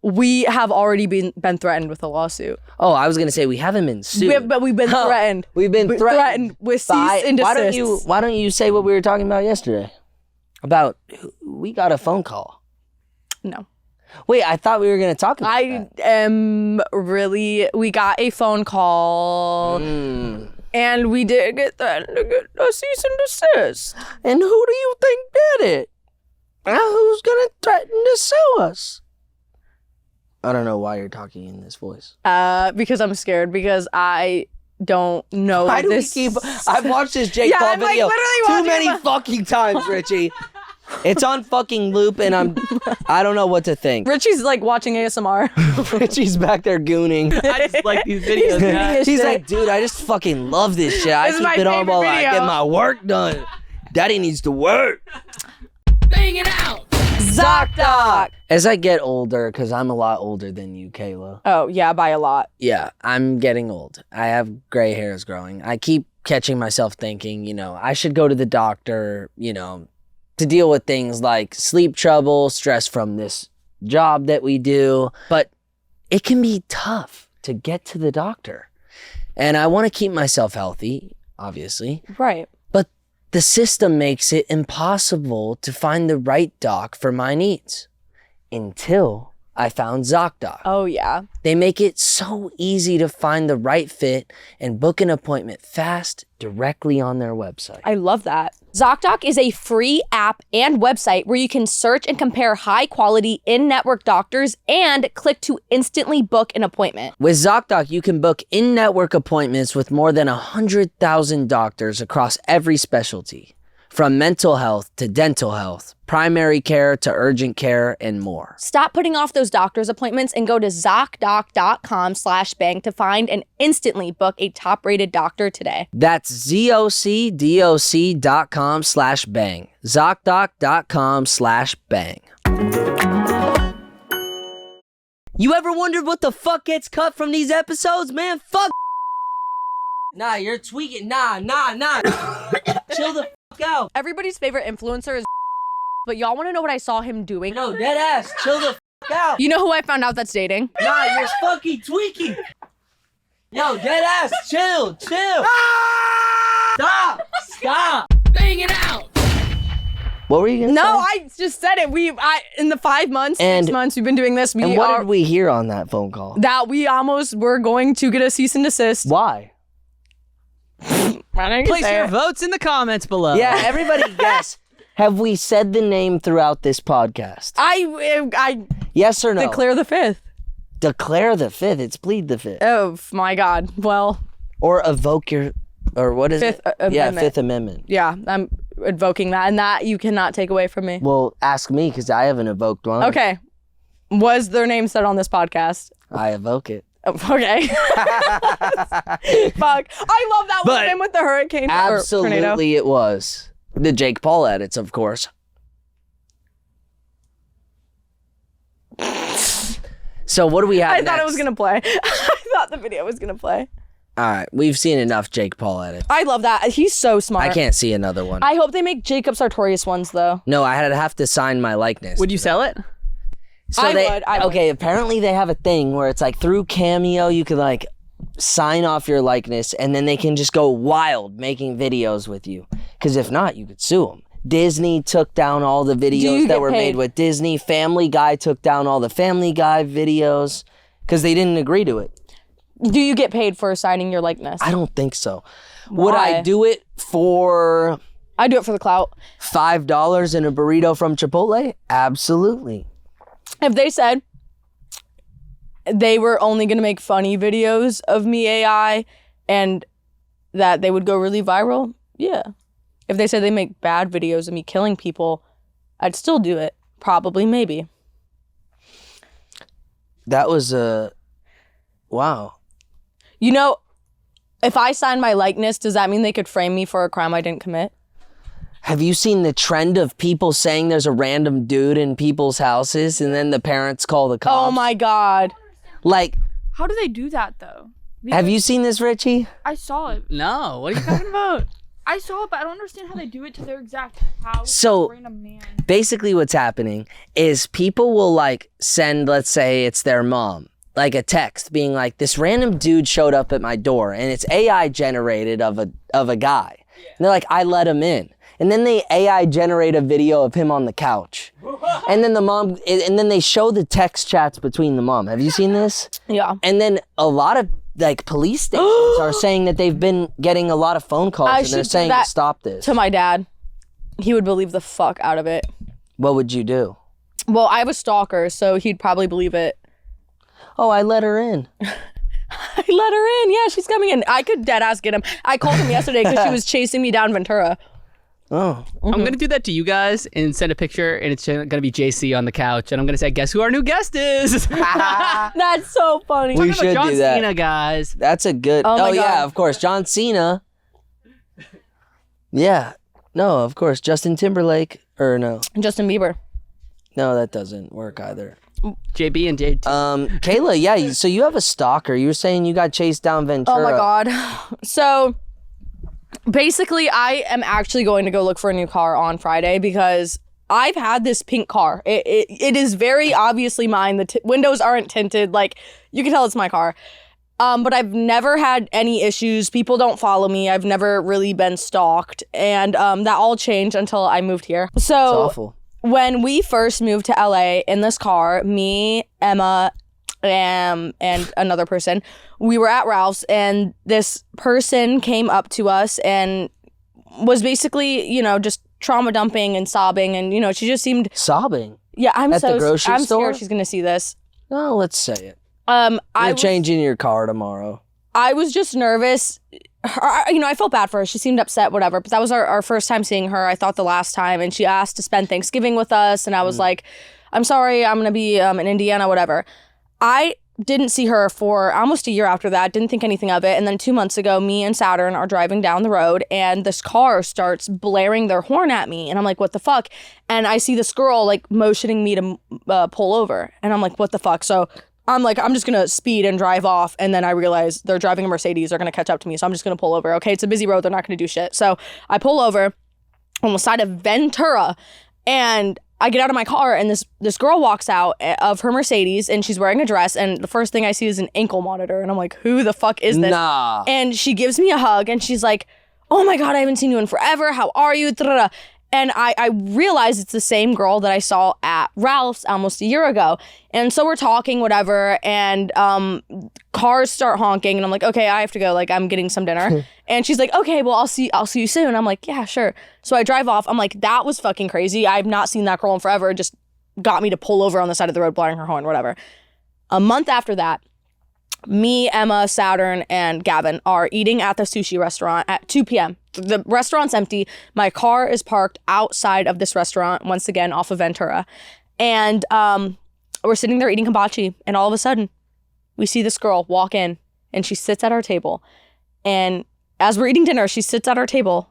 we have already been threatened with a lawsuit. Oh, I was gonna say we haven't been sued. But we've been threatened. We've been threatened with cease and desist. Why don't you say what we were talking about yesterday? About we got a phone call. No. Wait, I thought we were gonna talk about that. We got a phone call. And we did get threatened to get a cease and desist. And who do you think did it? Who's gonna threaten to sue us? I don't know why you're talking in this voice. Because I'm scared. Because I don't know. Why do we keep? I've watched this Jake Paul video too many fucking times, Richie. It's on fucking loop, and I don't know what to think. Richie's like watching ASMR. Richie's back there gooning. I just like these videos, man. He's like, dude, I just fucking love this shit. I keep it on while I get my work done. Daddy needs to work. Bangin' Out. ZocDoc. As I get older, because I'm a lot older than you, Kayla. Oh, yeah, by a lot. Yeah, I'm getting old. I have gray hairs growing. I keep catching myself thinking, I should go to the doctor, to deal with things like sleep trouble, stress from this job that we do. But it can be tough to get to the doctor. And I want to keep myself healthy, obviously. Right. But the system makes it impossible to find the right doc for my needs. Until I found ZocDoc. Oh, yeah. They make it so easy to find the right fit and book an appointment fast directly on their website. I love that. ZocDoc is a free app and website where you can search and compare high-quality in-network doctors and click to instantly book an appointment. With ZocDoc, you can book in-network appointments with more than 100,000 doctors across every specialty, from mental health to dental health, primary care to urgent care, and more. Stop putting off those doctor's appointments and go to ZocDoc.com/bang to find and instantly book a top-rated doctor today. That's ZocDoc.com/bang. ZocDoc.com/bang. You ever wondered what the fuck gets cut from these episodes, man? Fuck. Nah, you're tweaking. Nah. Chill the fuck out. Everybody's favorite influencer is but y'all want to know what I saw him doing? No, dead ass. Chill the fuck out. You know who I found out that's dating? Nah, you're fucking tweaking. Yo, dead ass. Chill. Stop. Bangin' Out. What were you gonna say? No, I just said it. In the 5 months, 6 months we've been doing this. And what did we hear on that phone call? That we almost were going to get a cease and desist. Why? Place your votes in the comments below. Yeah, everybody guess. Have we said the name throughout this podcast? I Yes or no? declare the 5th. Declare the 5th. It's plead the 5th. Oh my God. Well. Or evoke your, or what is Fifth it? Amendment. Yeah, 5th Amendment. Yeah, I'm invoking that, and that you cannot take away from me. Well, ask me because I haven't evoked one. Okay. Was their name said on this podcast? I evoke it. Oh, okay. Fuck. I love that one him with the hurricane. Absolutely, it was. The Jake Paul edits, of course. So what do we have I thought next? it was going to play. I thought the video was going to play. All right, we've seen enough Jake Paul edits. I love that. He's so smart. I can't see another one. I hope they make Jacob Sartorius ones, though. No, I had to have to sign my likeness. Would you sell it? So I they, would. Okay, apparently they have a thing where it's like through Cameo, you could like sign off your likeness and then they can just go wild making videos with you. Because if not, you could sue them. Disney took down all the videos that were made with Disney. Family Guy took down all the Family Guy videos because they didn't agree to it. Do you get paid for signing your likeness? I don't think so. Why? Would I do it for I do it for the clout. $5 in a burrito from Chipotle? Absolutely. If they said they were only going to make funny videos of me AI and that they would go really viral, yeah. If they said they make bad videos of me killing people, I'd still do it. Probably, maybe. That was wow. You know, if I sign my likeness, does that mean they could frame me for a crime I didn't commit? Have you seen the trend of people saying there's a random dude in people's houses and then the parents call the cops? Oh my God. Like, How do they do that though? Have you seen this, Richie? I saw it. No, what are you talking about? I saw it, but I don't understand how they do it to their exact house. So, Random man. basically what's happening is people will like send, let's say it's their mom, like a text being like, this random dude showed up at my door, and it's AI generated of a guy. And they're like, I let him in. And then they AI generate a video of him on the couch. And then the mom, and then they show the text chats between the mom. Have you seen this? Yeah. And then a lot of like police stations are saying that they've been getting a lot of phone calls and they're saying to stop this. To my dad. He would believe the fuck out of it. What would you do? Well, I have a stalker, so he'd probably believe it. Oh, I let her in. I let her in. Yeah, she's coming in. I could dead ass get him. I called him yesterday because she was chasing me down Ventura. Oh. I'm going to do that to you guys and send a picture, and it's going to be JC on the couch, and I'm going to say, guess who our new guest is? That's so funny. We should John do that. Cena, guys. That's a good. Oh my yeah, God. of course, John Cena. Yeah, no, of course, Justin Timberlake or no, Justin Bieber. no, that doesn't work either. JB and JT. Kayla, yeah, so you have a stalker. You were saying you got chased down Ventura. Oh my God. So basically, I am actually going to go look for a new car on Friday because I've had this pink car. It is very obviously mine. The windows aren't tinted. Like, you can tell it's my car. But I've never had any issues. People don't follow me. I've never really been stalked. And that all changed until I moved here. It's So awful. when we first moved to LA in this car, me, Emma, and another person, we were at Ralph's, and this person came up to us and was basically, you know, just trauma dumping and sobbing, and you know, she just seemed Sobbing. yeah. I'm At the grocery I'm store? scared she's gonna see this. No, let's say it. I You're was, changing your car tomorrow. I was just nervous. You know, I felt bad for her. She seemed upset, whatever. But that was our first time seeing her. I thought the last time, and she asked to spend Thanksgiving with us, and I was like, I'm sorry, I'm gonna be in Indiana, whatever. I didn't see her for almost a year after that, didn't think anything of it. And then 2 months ago, me and Saturn are driving down the road, and this car starts blaring their horn at me. And I'm like, what the fuck? And I see this girl like motioning me to pull over. And I'm like, what the fuck? So I'm like, I'm just gonna speed and drive off. And then I realize they're driving a Mercedes, they're gonna catch up to me. So I'm just gonna pull over. Okay, it's a busy road, they're not gonna do shit. So I pull over on the side of Ventura, and I get out of my car, and this girl walks out of her Mercedes, and she's wearing a dress, and the first thing I see is an ankle monitor, and I'm like, who the fuck is this? Nah. And she gives me a hug, and she's like, oh my God, I haven't seen you in forever. How are you? And I realize it's the same girl that I saw at Ralph's almost a year ago. And so we're talking, whatever, and cars start honking, and I'm like, okay, I have to go. Like, I'm getting some dinner. And she's like, okay, well, I'll see you soon. I'm like, yeah, sure. So I drive off. I'm like, that was fucking crazy. I've not seen that girl in forever. It just got me to pull over on the side of the road, blaring her horn, whatever. A month after that, me, Emma, Saturn, and Gavin are eating at the sushi restaurant at 2 p.m. The restaurant's empty. My car is parked outside of this restaurant, once again, off of Ventura. And we're sitting there eating hibachi, and all of a sudden, we see this girl walk in, and she sits at our table. And as we're eating dinner, she sits at our table,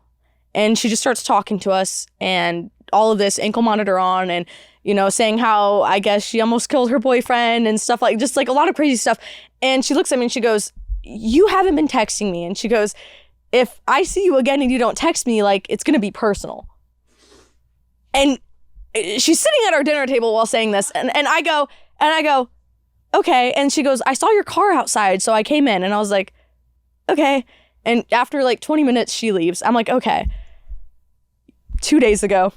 and she just starts talking to us, and all of this ankle monitor on, and, you know, saying how, I guess, she almost killed her boyfriend and stuff, like, just like a lot of crazy stuff. And she looks at me and she goes, you haven't been texting me. And she goes, if I see you again and you don't text me, like, it's going to be personal. And she's sitting at our dinner table while saying this. And I go, okay. And she goes, I saw your car outside, so I came in. And I was like, okay. And after like 20 minutes, she leaves. I'm like, okay. 2 days ago,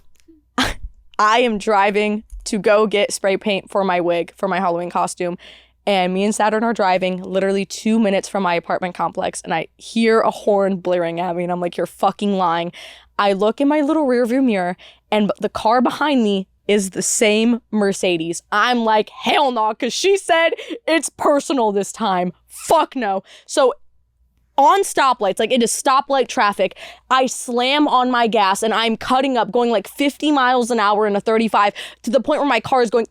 I am driving to go get spray paint for my wig, for my Halloween costume. And me and Saturn are driving literally 2 minutes from my apartment complex, and I hear a horn blaring at me, and I'm like, you're fucking lying. I look in my little rearview mirror, and the car behind me is the same Mercedes. I'm like, hell no, because she said it's personal this time. Fuck no. So on stoplights, like it is stoplight traffic, I slam on my gas and I'm cutting up, going like 50 miles an hour in a 35 to the point where my car is going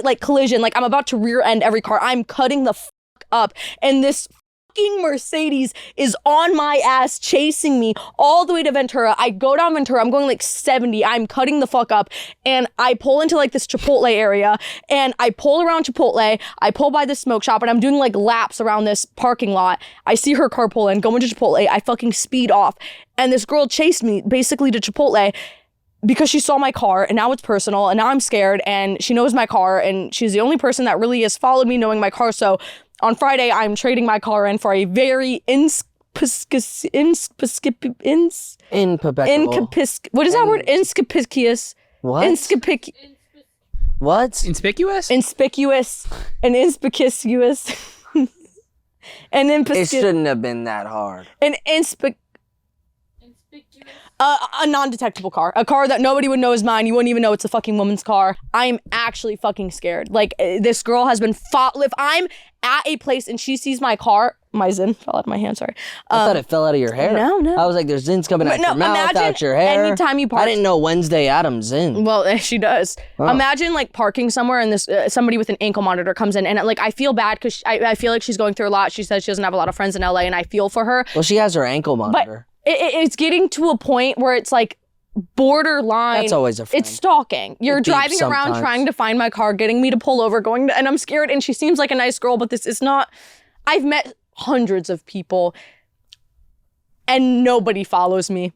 like collision, like I'm about to rear end every car. I'm cutting the fuck up, and this fucking Mercedes is on my ass chasing me all the way to Ventura. I go down Ventura. I'm going like 70. I'm cutting the fuck up. And I pull into like this Chipotle area. And I pull around Chipotle. I pull by the smoke shop. And I'm doing like laps around this parking lot. I see her car pull in, go into Chipotle. I fucking speed off. And this girl chased me basically to Chipotle because she saw my car, and now it's personal, and now I'm scared, and she knows my car, and she's the only person that really has followed me knowing my car. So on Friday, I'm trading my car in for a very what is that word? Inconspicuous. What? What? Inconspicuous? Inconspicuous and inconspicuous. And It shouldn't have been that hard. An a non-detectable car. A car that nobody would know is mine. You wouldn't even know it's a fucking woman's car. I'm actually fucking scared. Like, this girl has been if I'm at a place and she sees my car, my zin fell out of my hand, sorry. I thought it fell out of your hair. No. I was like, there's zins coming out your mouth, out your hair. Anytime you park. I didn't know Wednesday Adams zin. Well, she does. Oh. Imagine like parking somewhere and this somebody with an ankle monitor comes in, and like I feel bad because I feel like she's going through a lot. She says she doesn't have a lot of friends in LA, and I feel for her. Well, she has her ankle monitor. It's getting to a point where it's like borderline. That's always a friend. It's stalking. You're It beeps driving around sometimes. trying to find my car, getting me to pull over, and I'm scared. And she seems like a nice girl, but this is not. I've met hundreds of people, and nobody follows me.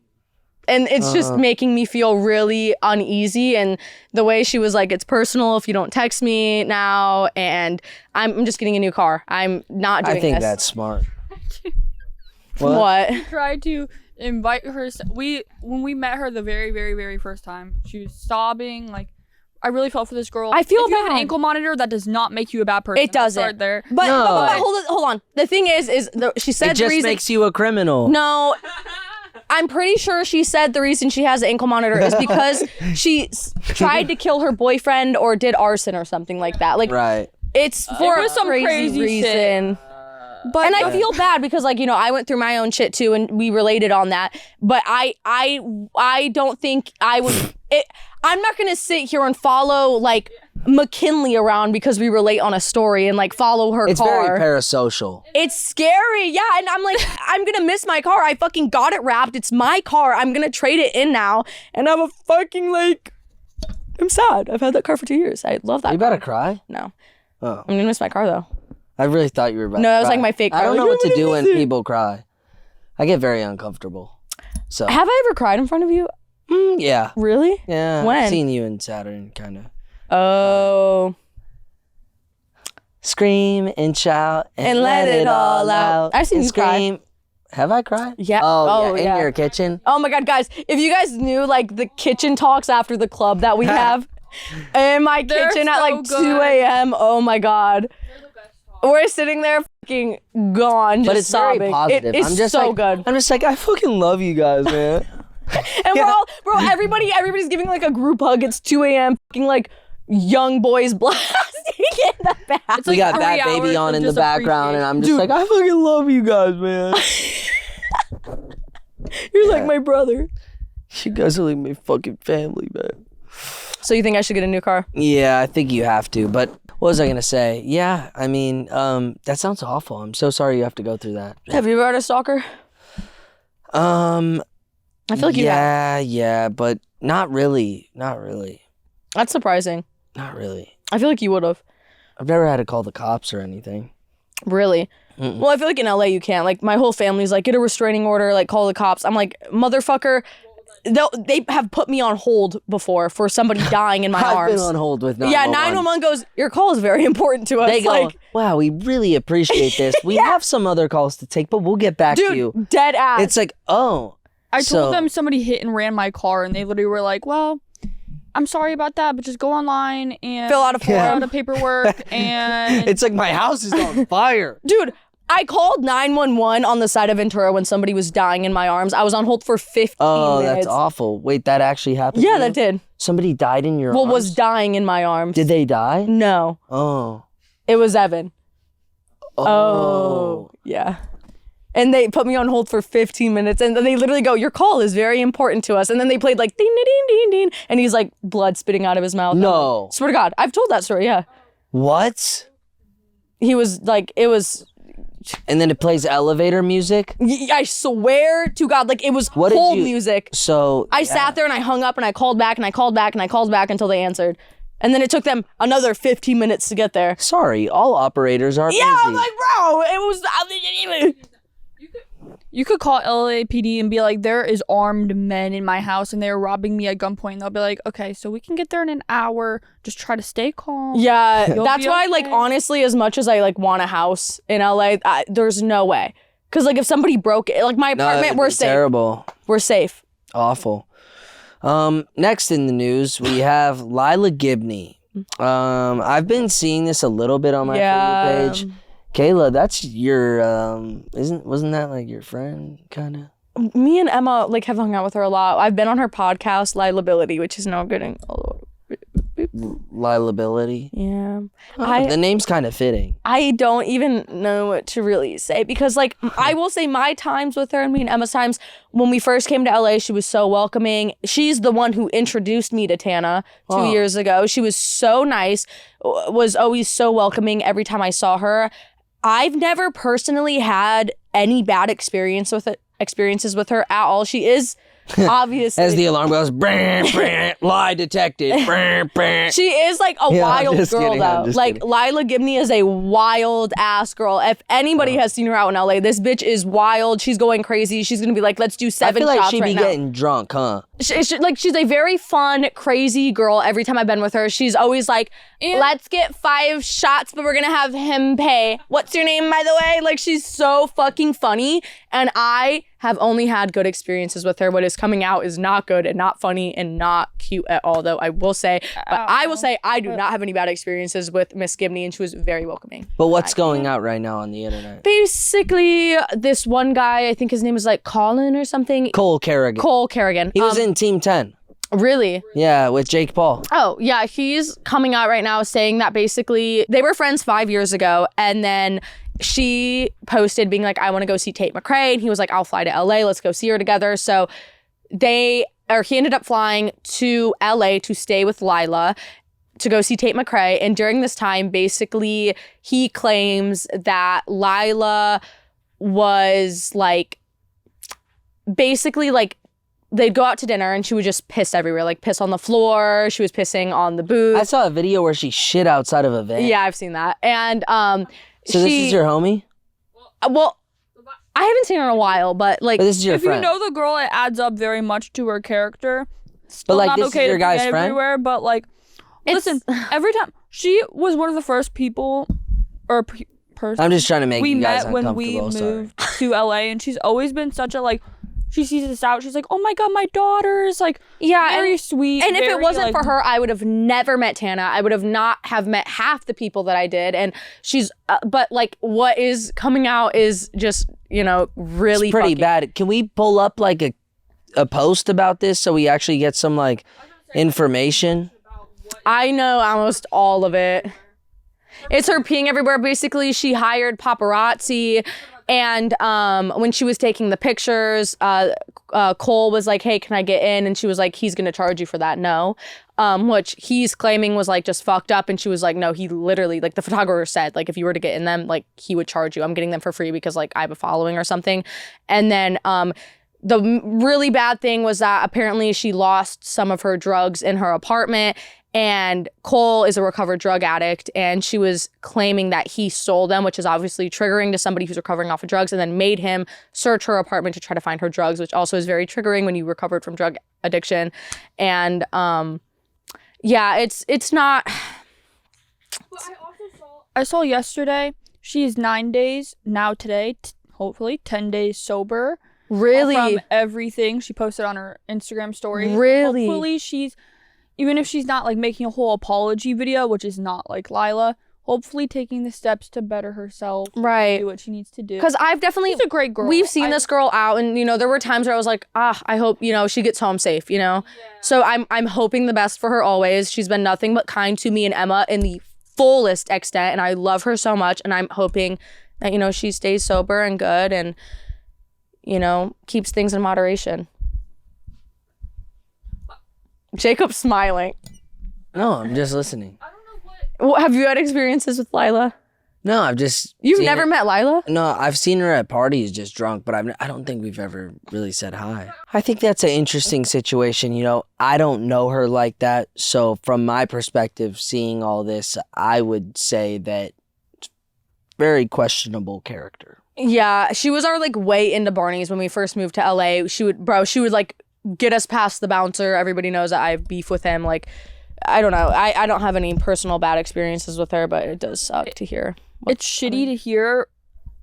And it's just making me feel really uneasy. And the way she was like, it's personal if you don't text me now. And I'm just getting a new car. I'm not doing this. I think that's smart. What? Tried to invite her. When we met her the very, very, very first time, she was sobbing. Like, I really felt for this girl. I feel if you have an bad. ankle monitor, that does not make you a bad person. It doesn't. Start there. But, No. but hold on. The thing is she said It the just reason. makes you a criminal. No, I'm pretty sure she said the reason she has an ankle monitor is because she tried to kill her boyfriend or did arson or something like that. Like, Right. it's for was a some crazy reason. But And I feel bad because, like, you know, I went through my own shit too, and we related on that. But I don't think I would. I'm not gonna sit here and follow like McKinley around because we relate on a story and like follow her It's car. very parasocial. It's scary, yeah. And I'm like, I'm gonna miss my car. I fucking got it wrapped. It's my car. I'm gonna trade it in now, and I'm a fucking like. I'm sad. I've had that car for 2 years. I love that. You car. about to cry? No, Oh. I'm gonna miss my car though. I really thought you were about to No, that was cry. like my fake I cry. don't know Like, what to I'm do gonna when miss it. people cry. I get very uncomfortable. So, Have I ever cried in front of you? yeah. Really? Yeah. When? I've seen you in Saturn, kind of. Oh. Scream and shout and let it all out. I've seen and you cry. scream. Have I cried? Yeah. Oh, yeah. In yeah. your kitchen? Oh my God, guys! If you guys knew like the kitchen talks after the club that we have in my They're kitchen at so like good. 2 a.m. Oh my God. We're sitting there fucking gone, just But it's sobbing. very positive. It is I'm just so like, good. I'm just like, I fucking love you guys, man. And we're all, bro, everybody's giving like a group hug. It's 2 a.m. Fucking like young boys blasting in the back. We got 3 Bad Baby hours on of in the just background, and I'm just Dude. like, I fucking love you guys, man. You're like my brother. You guys are like my fucking family, man. So you think I should get a new car? Yeah, I think you have to. But what was I gonna say? Yeah, I mean, that sounds awful. I'm so sorry you have to go through that. Have you ever had a stalker? I feel like you have. Yeah, but not really. Not really. That's surprising. Not really. I feel like you would have. I've never had to call the cops or anything. Really? Well, I feel like in LA you can't. Like my whole family's like, get a restraining order, like call the cops. I'm like, motherfucker. They have put me on hold before for somebody dying in my I've arms. been on hold with 911. Yeah, 911 goes, your call is very important to us. They go, like, wow, we really appreciate this. We have some other calls to take, but we'll get back to you. dude, dead ass. It's like, oh. I so- told them somebody hit and ran my car, and they literally were like, well, I'm sorry about that, but just go online and Fill out a form. fill out a paperwork and It's like my house is on fire. Dude, I called 911 on the side of Ventura when somebody was dying in my arms. I was on hold for 15 Oh, minutes. that's awful. Wait, that actually happened? Yeah, to that you? did. Somebody died in your Well, arms? was dying in my arms. Did they die? No, Oh. it was Evan. Oh. Yeah. And they put me on hold for 15 minutes, and then they literally go, your call is very important to us. And then they played like ding, ding, ding, ding, ding, and he's like blood spitting out of his mouth. No. Swear to God, I've told that story, yeah. What? He was like, it was And then it plays elevator music. I swear to God, like it was What did hold you- music. So I sat there and I hung up and I called back and I called back and I called back until they answered. And then it took them another 15 minutes to get there. Sorry, all operators are busy. Yeah, I'm like, bro, it was. You could call LAPD and be like, there is armed men in my house and they're robbing me at gunpoint. They'll be like, okay, so we can get there in an hour. Just try to stay calm. Yeah, You'll that's be why, like, okay. honestly, as much as I like want a house in LA, there's no way. Cause like if somebody broke it, like my No, apartment, that'd we're be safe. Terrible. We're safe. Awful. Next in the news, we have LILAH Gibney. I've been seeing this a little bit on my For You page. Kayla, that's your wasn't that like your friend kind of? Me and Emma like have hung out with her a lot. I've been on her podcast, LILAHbility, which is now getting LILAHbility. yeah. The name's kind of fitting. I don't even know what to really say because like I will say my times with her and me and Emma's times when we first came to LA, she was so welcoming. She's the one who introduced me to Tana 2 years ago. She was so nice, was always so welcoming every time I saw her. I've never personally had any bad experiences with her at all. She is obviously As the alarm goes, brr, brr, lie detected. Brr, brr. she is like a Yeah, I'm wild just girl kidding, I'm though. just Like kidding. LILAH Gibney is a wild ass girl. If anybody has seen her out in LA, this bitch is wild. She's going crazy. She's gonna be like, let's do I 7 feel like shots she'd right be now. getting drunk, huh? She's a very fun, crazy girl. Every time I've been with her, she's always like, let's get 5 shots, but we're gonna have him pay. What's your name, by the way? Like, she's so fucking funny. And I have only had good experiences with her. What is coming out is not good and not funny and not cute at all, though I will say. But I will say I do not have any bad experiences with Miss Gibney, and she was very welcoming. But what's going out right now on the internet? Basically, this one guy, I think his name is like Colin or something. Cole Kerrigan. Cole Kerrigan. He was in Team 10. Really? Yeah, with Jake Paul. Oh, yeah. He's coming out right now saying that basically they were friends 5 years ago. And then she posted being like, I want to go see Tate McRae. And he was like, I'll fly to LA. Let's go see her together. So he ended up flying to LA to stay with LILAH to go see Tate McRae. And during this time, basically, he claims that LILAH was like, basically like, they'd go out to dinner and she would just piss everywhere, like piss on the floor. She was pissing on the booth. I saw a video where she shit outside of a van. Yeah, I've seen that. And So this is your homie? well, I haven't seen her in a while, but like But this is your If friend? you know the girl, it adds up very much to her character. Still like, not this is okay your to guy's be friend? everywhere, but like, listen, every time she was one of the first people or person I'm just trying to make we you guys met when uncomfortable. we Sorry. moved to LA, and she's always been such a like. She sees us out. She's like, "Oh my god, my daughter's like very sweet." And if it very, wasn't like, for her, I would have never met Tana. I would have not have met half the people that I did. And she's, but like, what is coming out is just, really It's pretty fucking bad. Can we pull up like a post about this so we actually get some like information? I know almost all of it. It's her peeing everywhere. Basically, she hired paparazzi. And when she was taking the pictures, Cole was like, hey, can I get in? And she was like, he's going to charge you for that. No. Which he's claiming was like just fucked up. And she was like, no, he literally, like the photographer said, like if you were to get in them, like he would charge you. I'm getting them for free because like I have a following or something. And then the really bad thing was that apparently she lost some of her drugs in her apartment. And Cole is a recovered drug addict, and she was claiming that he stole them, which is obviously triggering to somebody who's recovering off of drugs, and then made him search her apartment to try to find her drugs, which also is very triggering when you recovered from drug addiction. And yeah, it's not. I saw yesterday. She is 9 days now. Today, hopefully 10 days sober. Really? From everything she posted on her Instagram story. Really? Hopefully she's, even if she's not like making a whole apology video, which is not like LILAH, hopefully taking the steps to better herself. Right. Do what she needs to do. Because I've definitely. She's a great girl. We've seen this girl out, and there were times where I was like, I hope she gets home safe. So I'm hoping the best for her always. She's been nothing but kind to me and Emma in the fullest extent, and I love her so much. And I'm hoping that she stays sober and good, and keeps things in moderation. Jacob's smiling. No, I'm just listening. Have you had experiences with LILAH? No, I've just You've seen never her- met Lila? No, I've seen her at parties just drunk, but I don't think we've ever really said hi. I think that's an interesting situation. You know, I don't know her like that. So from my perspective, seeing all this, I would say that it's very questionable character. Yeah, she was our like way into Barney's when we first moved to LA. She would like get us past the bouncer. Everybody knows that I have beef with him. Like, I don't know. I don't have any personal bad experiences with her, but it does suck to hear. It's shitty to hear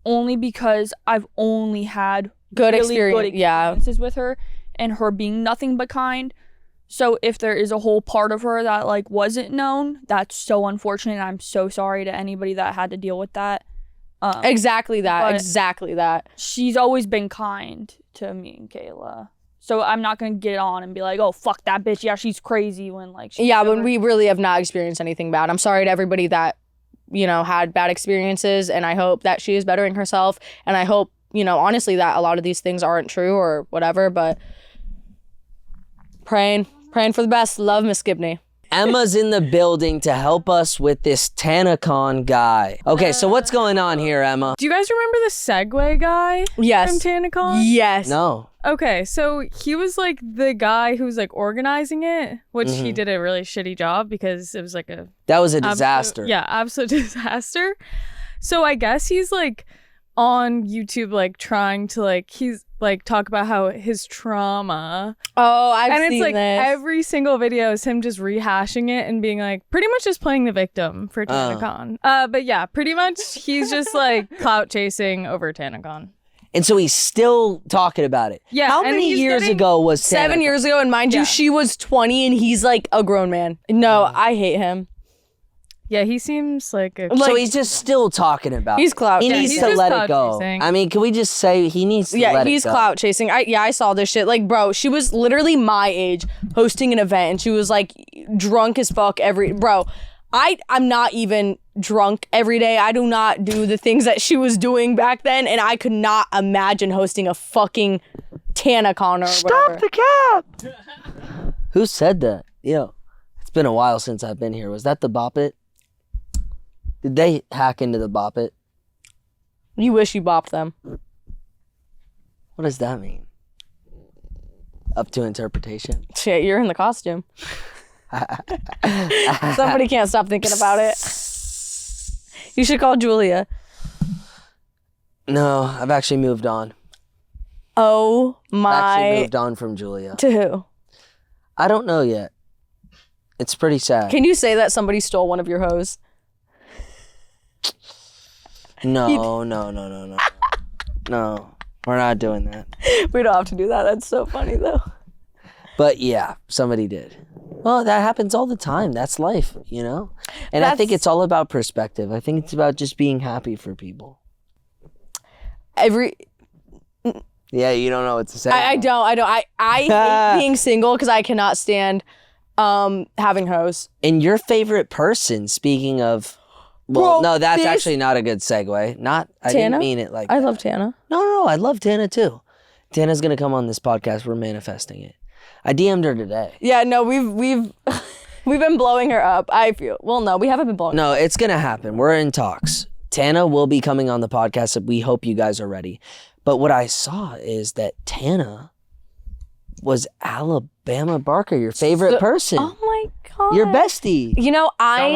only because I've only had Good really experience, good yeah. experiences with her and her being nothing but kind. So if there is a whole part of her that like wasn't known, that's so unfortunate. I'm so sorry to anybody that had to deal with that. Exactly that. but- Exactly that. She's always been kind to me and Kayla. So I'm not going to get on and be like, oh, fuck that bitch. Yeah, she's crazy when like she Yeah, never- but we really have not experienced anything bad. I'm sorry to everybody that, you know, had bad experiences, and I hope that she is bettering herself, and I hope, you know, honestly, that a lot of these things aren't true or whatever, but praying for the best. Love, Miss Gibney. Emma's in the building to help us with this TanaCon guy. Okay, so what's going on here, Emma? Do you guys remember the Segway guy Yes. from TanaCon? Yes. No. Okay, so he was like the guy who was like organizing it, which he did a really shitty job because it was like a That was a disaster. absolute disaster. So I guess he's like on YouTube like trying to like he's like talk about how his trauma, Oh, I've and seen it's like this. every single video is him just rehashing it and being like pretty much just playing the victim for TanaCon. But yeah, pretty much he's just like clout chasing over TanaCon. And so he's still talking about it. Yeah, How and many he's years getting- ago was 7 TanaCon? years ago, and mind Yeah. you, she was 20 and he's like a grown man. No, I hate him. Yeah, he seems like a So he's just still talking about He's it. clout He chasing. needs he's to just let it clout go. chasing. I mean, can we just say he needs to Yeah, let he's it go? clout chasing. I saw this shit. Like, bro, she was literally my age hosting an event, and she was like drunk as fuck bro. I'm not even drunk every day. I do not do the things that she was doing back then, and I could not imagine hosting a fucking TanaCon or whatever. the cap! Who said that? Yo, it's been a while since I've been here. Was that the Bop It? Did they hack into the Bop It? You wish you bopped them. What does that mean? Up to interpretation. Shit, you're in the costume. Somebody can't stop thinking about it. You should call Julia. No, I've actually moved on. Oh I've actually my. moved on from Julia. To who? I don't know yet. It's pretty sad. Can you say that somebody stole one of your hoes? No. No, we're not doing that. We don't have to do that. That's so funny though. But yeah, somebody did. Well, that happens all the time. That's life, you know? And I think That's- it's all about perspective. I think it's about just being happy for people. Yeah, you don't know what to say. I don't. I hate being single because I cannot stand having hoes. And your favorite person, speaking of... Well, Bro, no, that's this- actually not a good segue. I Tana? didn't mean it like I that. love Tana. No, I love Tana too. Tana's going to come on this podcast. We're manifesting it. I DM'd her today. Yeah, no, we've been blowing her up. I feel. Well, no, we haven't been blowing. No, it's going to happen. We're in talks. Tana will be coming on the podcast. We hope you guys are ready. But what I saw is that Tana was Alabama Barker, your favorite person. Oh my god. Your bestie. You know, I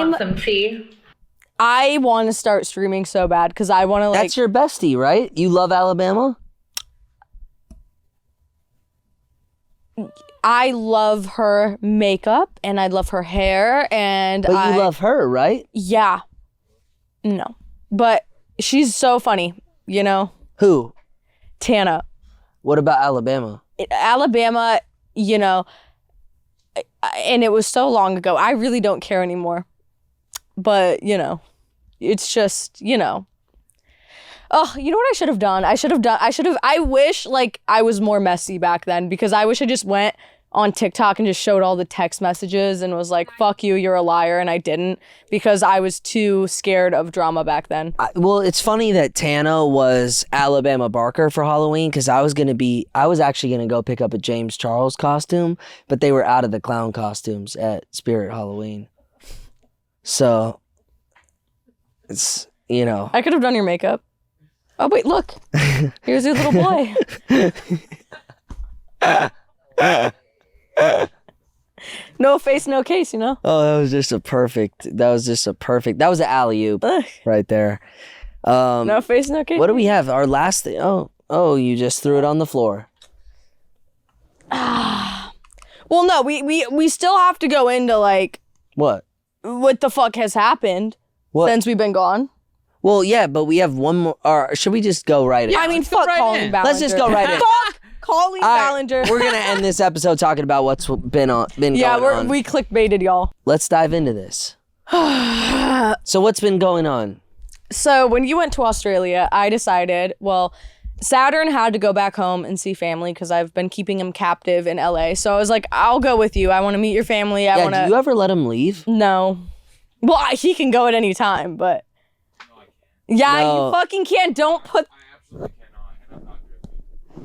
want to start streaming so bad because I want to like. That's your bestie, right? You love Alabama? I love her makeup and I love her hair and But you love her, right? Yeah. No. But she's so funny, you know? Who? Tana. What about Alabama? Alabama, you know, and it was so long ago. I really don't care anymore. But, you know, it's just, you know. Oh, you know what I should have done? I wish like I was more messy back then because I wish I just went on TikTok and just showed all the text messages and was like, fuck you, you're a liar. And I didn't because I was too scared of drama back then. Well, it's funny that Tana was Alabama Barker for Halloween because I was actually going to go pick up a James Charles costume, but they were out of the clown costumes at Spirit Halloween. So you know. I could have done your makeup. Oh, wait, look. Here's your little boy. No face, no case, you know? Oh, that was an alley-oop right there. No face, no case. What do we have? Our last thing. Oh, you just threw it on the floor. Well, no, we still have to go into, like, What? what the fuck has happened What? since we've been gone. Well, yeah, but we have one more. Or should we just go right in? I mean, fuck right Colleen in. Ballinger. Let's just go right in. Fuck Colleen All right, Ballinger. we're gonna end this episode talking about what's been going on. we clickbaited y'all. Let's dive into this. So what's been going on? So when you went to Australia, I decided, well, Saturn had to go back home and see family because I've been keeping him captive in LA. So I was like, I'll go with you. I want to meet your family. I want Do to. you ever let him leave? No. Well, he can go at any time, but. Yeah, No. you fucking can't. Don't put.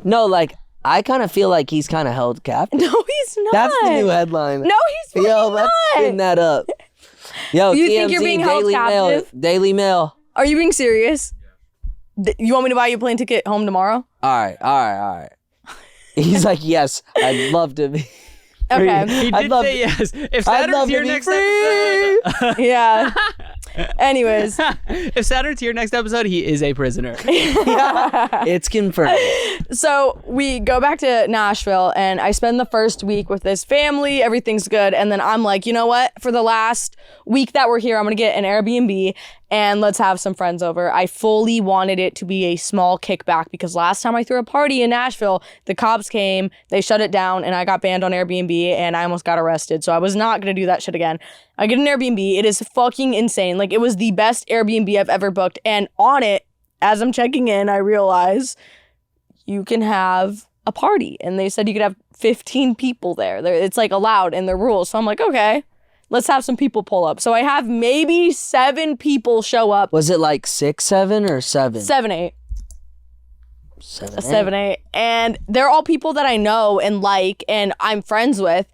No, like I kind of feel like he's kind of held captive. No, he's not. That's the new headline. No, he's fucking Yo, let's spin not. that up. Yo, You TMZ, think you're being held Daily Mail, captive? Daily Mail. Are you being serious? You want me to buy you a plane ticket home tomorrow? All right. He's like, yes, I'd love to be. Okay. He I'd did love- say yes. If I'd love Saturn's to here be next free. episode, Yeah. Anyways. if Saturn's here next episode, he is a prisoner. It's confirmed. So we go back to Nashville and I spend the first week with this family. Everything's good. And then I'm like, you know what? For the last week that we're here, I'm going to get an Airbnb and let's have some friends over. I fully wanted it to be a small kickback because last time I threw a party in Nashville, the cops came, they shut it down, and I got banned on Airbnb and I almost got arrested. So I was not going to do that shit again. I get an Airbnb. It is fucking insane. Like, it was the best Airbnb I've ever booked. And on it, as I'm checking in, I realize you can have a party. And they said you could have 15 people there. It's like allowed in the rules. So I'm like, okay, let's have some people pull up. So I have maybe 7 people show up. Was it like 6, 7, or 7? 7, 8. 7, 8. 7, 8. And they're all people that I know and like and I'm friends with.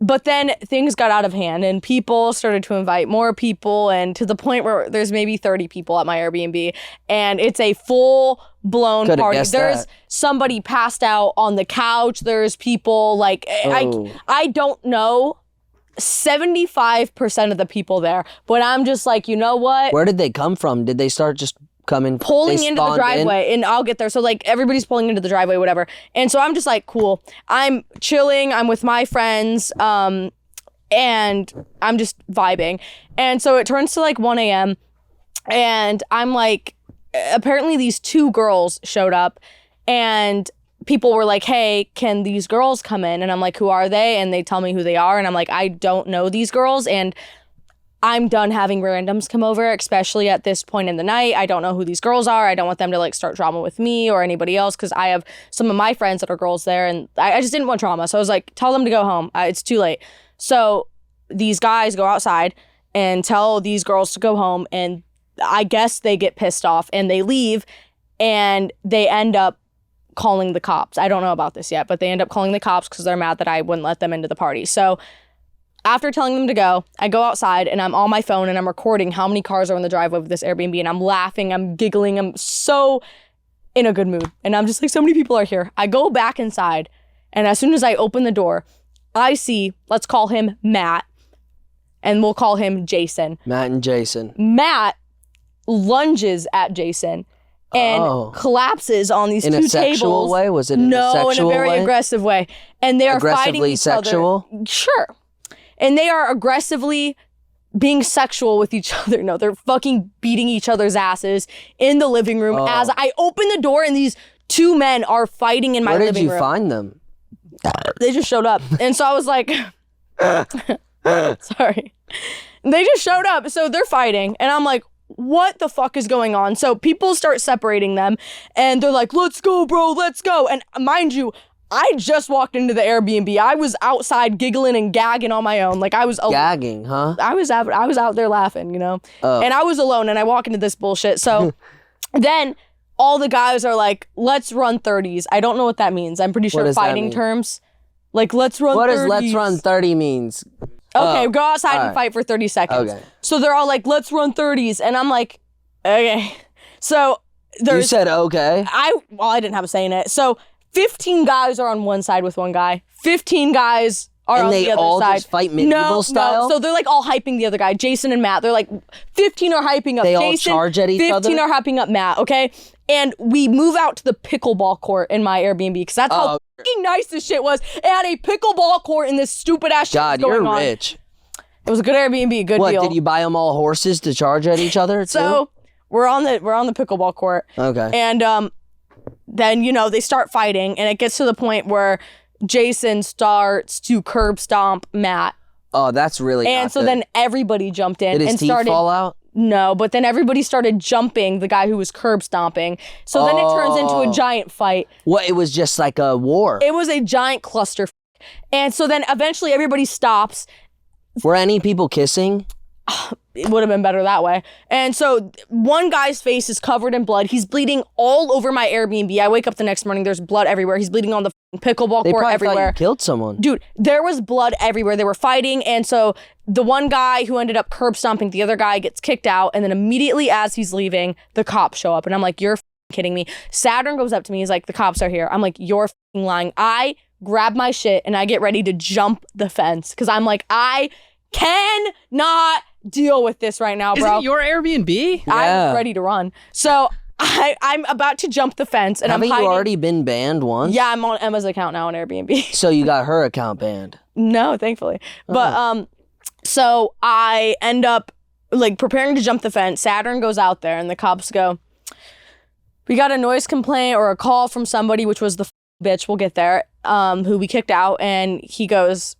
But then things got out of hand and people started to invite more people, and to the point where there's maybe 30 people at my Airbnb and it's a full-blown Could've party. guessed There's that. somebody passed out on the couch. There's people like, Oh. I don't know 75% of the people there, but I'm just like, you know what? Where did they come from? Did they start just coming? Pulling they into the spawned driveway and I'll get there. So like everybody's pulling into the driveway, whatever. And so I'm just like, cool. I'm chilling. I'm with my friends. And I'm just vibing. And so it turns to like 1 a.m. and I'm like, apparently these 2 girls showed up and people were like, hey, can these girls come in? And I'm like, who are they? And they tell me who they are. And I'm like, I don't know these girls. And I'm done having randoms come over, especially at this point in the night. I don't know who these girls are. I don't want them to like start drama with me or anybody else because I have some of my friends that are girls there and I just didn't want drama. So I was like, tell them to go home. It's too late. So these guys go outside and tell these girls to go home, and I guess they get pissed off and they leave and they end up calling the cops. I don't know about this yet, but they end up calling the cops because they're mad that I wouldn't let them into the party. So after telling them to go, I go outside and I'm on my phone and I'm recording how many cars are in the driveway of this Airbnb, and I'm laughing, I'm giggling, I'm so in a good mood. And I'm just like, so many people are here. I go back inside and as soon as I open the door, I see, let's call him Matt and we'll call him Jason. Matt and Jason. Matt lunges at Jason and collapses on these In 2 a tables. sexual way? Was it in a No, in a sexual very way? aggressive way. And they are fighting Aggressively each sexual? other. Sure. And they are aggressively being sexual with each other. No, they're fucking beating each other's asses in the living room as I open the door and these 2 men are fighting in my Where living did you room. find them? They just showed up. And so I was like, sorry. They just showed up. So they're fighting. And I'm like, what the fuck is going on? So people start separating them and they're like, let's go, bro, let's go. And mind you, I just walked into the Airbnb. I was outside giggling and gagging on my own. Like I was Gagging, huh? I was out there laughing, you know? And I was alone and I walk into this bullshit. So then all the guys are like, let's run 30s. I don't know what that means. I'm pretty sure does that fighting mean? terms. Like, let's run 30s. What does let's run 30 means? Okay, go outside and alright. fight for 30 seconds. Okay. So they're all like, let's run 30s. And I'm like, Okay. So You there's said okay. I didn't have a say in it. So 15 guys are on one side with one guy. 15 guys are And on they the other all side. just fight medieval style? No. So they're like all hyping the other guy, Jason and Matt. They're like 15 are hyping up They all Jason. charge at each 15 other? are hyping up Matt. Okay. And we move out to the pickleball court in my Airbnb because that's how Oh. fucking nice this shit was. It had a pickleball court in this stupid ass shit God, was going you're on. rich. It was a good Airbnb, good What, deal. did you buy them all horses to charge at each other too? So we're on the pickleball court. Okay. And then, they start fighting, and it gets to the point where Jason starts to curb stomp Matt. Oh, that's really And not so good. then everybody jumped in Did his and teeth started. fall out? No, but then everybody started jumping the guy who was curb stomping. So then it turns into a Oh. giant fight. What, it was just like a war. It was a giant cluster. And so then eventually everybody stops. Were any people kissing? It would have been better that way. And so one guy's face is covered in blood. He's bleeding all over my Airbnb. I wake up the next morning, there's blood everywhere. He's bleeding on the pickleball They court probably everywhere. thought you killed someone. Dude, there was blood everywhere. They were fighting. And so the one guy who ended up curb stomping the other guy gets kicked out. And then immediately as he's leaving, the cops show up. And I'm like, you're kidding me. Saturn goes up to me. He's like, the cops are here. I'm like, you're lying. I grab my shit and I get ready to jump the fence. Cause I'm like, I cannot deal with this right now, Is bro. it your Airbnb? Yeah. I'm ready to run. So I'm about to jump the fence and Haven't I'm hiding. you already been banned once? Yeah, I'm on Emma's account now on Airbnb. So you got her account banned. No, thankfully. But so I end up like preparing to jump the fence. Saturn goes out there and the cops go, we got a noise complaint or a call from somebody, which was the bitch, we'll get there, who we kicked out. And he goes,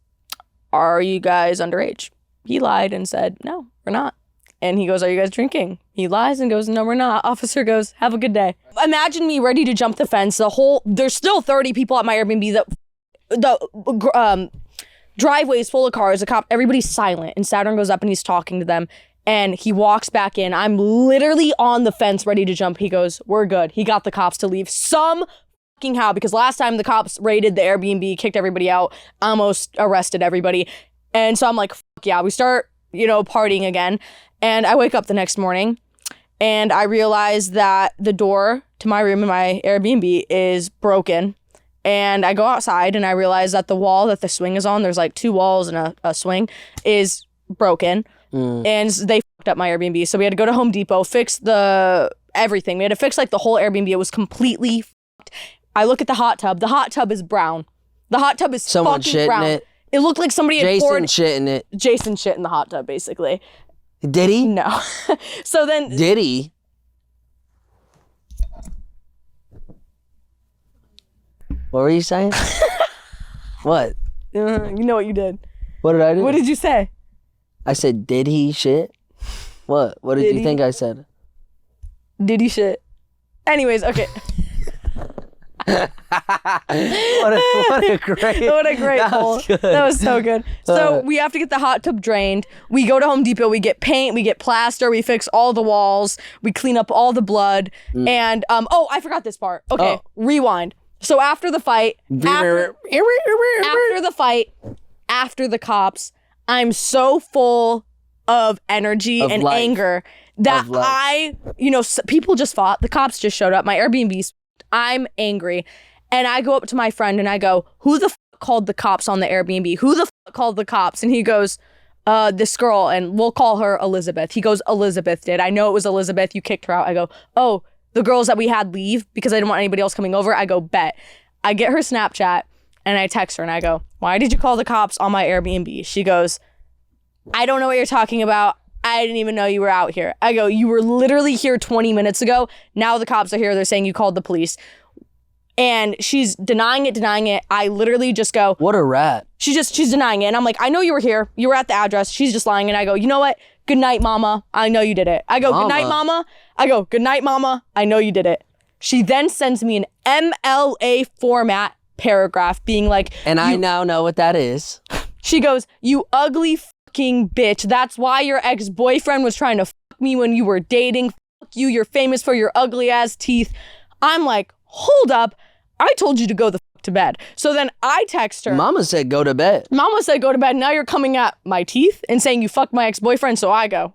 are you guys underage? He lied and said, no, we're not. And he goes, are you guys drinking? He lies and goes, no, we're not. Officer goes, have a good day. Imagine me ready to jump the fence. There's still 30 people at my Airbnb. The driveway is full of cars. Everybody's silent. And Saturn goes up and he's talking to them. And he walks back in. I'm literally on the fence ready to jump. He goes, we're good. He got the cops to leave some fucking how, because last time the cops raided the Airbnb, kicked everybody out, almost arrested everybody. And so I'm like, fuck yeah. We start, partying again. And I wake up the next morning and I realize that the door to my room in my Airbnb is broken. And I go outside and I realize that the wall that the swing is on, there's like 2 walls and a swing, is broken. And they fucked up my Airbnb. So we had to go to Home Depot, fix everything. We had to fix like the whole Airbnb. It was completely fucked. I look at the hot tub. The hot tub is brown. The hot tub is Someone fucking shit brown. in it. It looked like somebody had Jason poured shit in it. Jason shit in the hot tub, basically. Did he? No. So then Did he? What were you saying? What? you know what you did. What did I do? What did you say? I said, did he shit? What? What did Did you he? think I said? Did he shit? Anyways, okay. What a great. What a great That poll. was good. That was so good. So we have to get the hot tub drained. We go to Home Depot. We get paint. We get plaster. We fix all the walls. We clean up all the blood. And I forgot this part. Okay, Oh. rewind. So after the fight, after the cops, I'm so full of energy Of and life. anger that Of life. people just fought. The cops just showed up. My Airbnb's. I'm angry. And I go up to my friend and I go, who the called the cops on the Airbnb? Who the called the cops? And he goes, this girl, and we'll call her Elizabeth. He goes, Elizabeth did. I know it was Elizabeth. You kicked her out. I go, oh, the girls that we had leave because I didn't want anybody else coming over. I go, bet. I get her Snapchat and I text her and I go, why did you call the cops on my Airbnb? She goes, I don't know what you're talking about. I didn't even know you were out here. I go, you were literally here 20 minutes ago. Now the cops are here. They're saying you called the police. And she's denying it. I literally just go, What a rat. she's denying it. And I'm like, I know you were here. You were at the address. She's just lying. And I go, you know what? Good night, mama. I know you did it. I go, good night, mama. I go, good night, mama. I know you did it. She then sends me an MLA format paragraph being like, And I now know what that is. she goes, you ugly fucking bitch. That's why your ex-boyfriend was trying to fuck me when you were dating. Fuck you. You're famous for your ugly ass teeth. I'm like, hold up. I told you to go the to bed. So then I text her. Mama said go to bed. Mama said go to bed. Now you're coming at my teeth and saying you fucked my ex-boyfriend. So I go,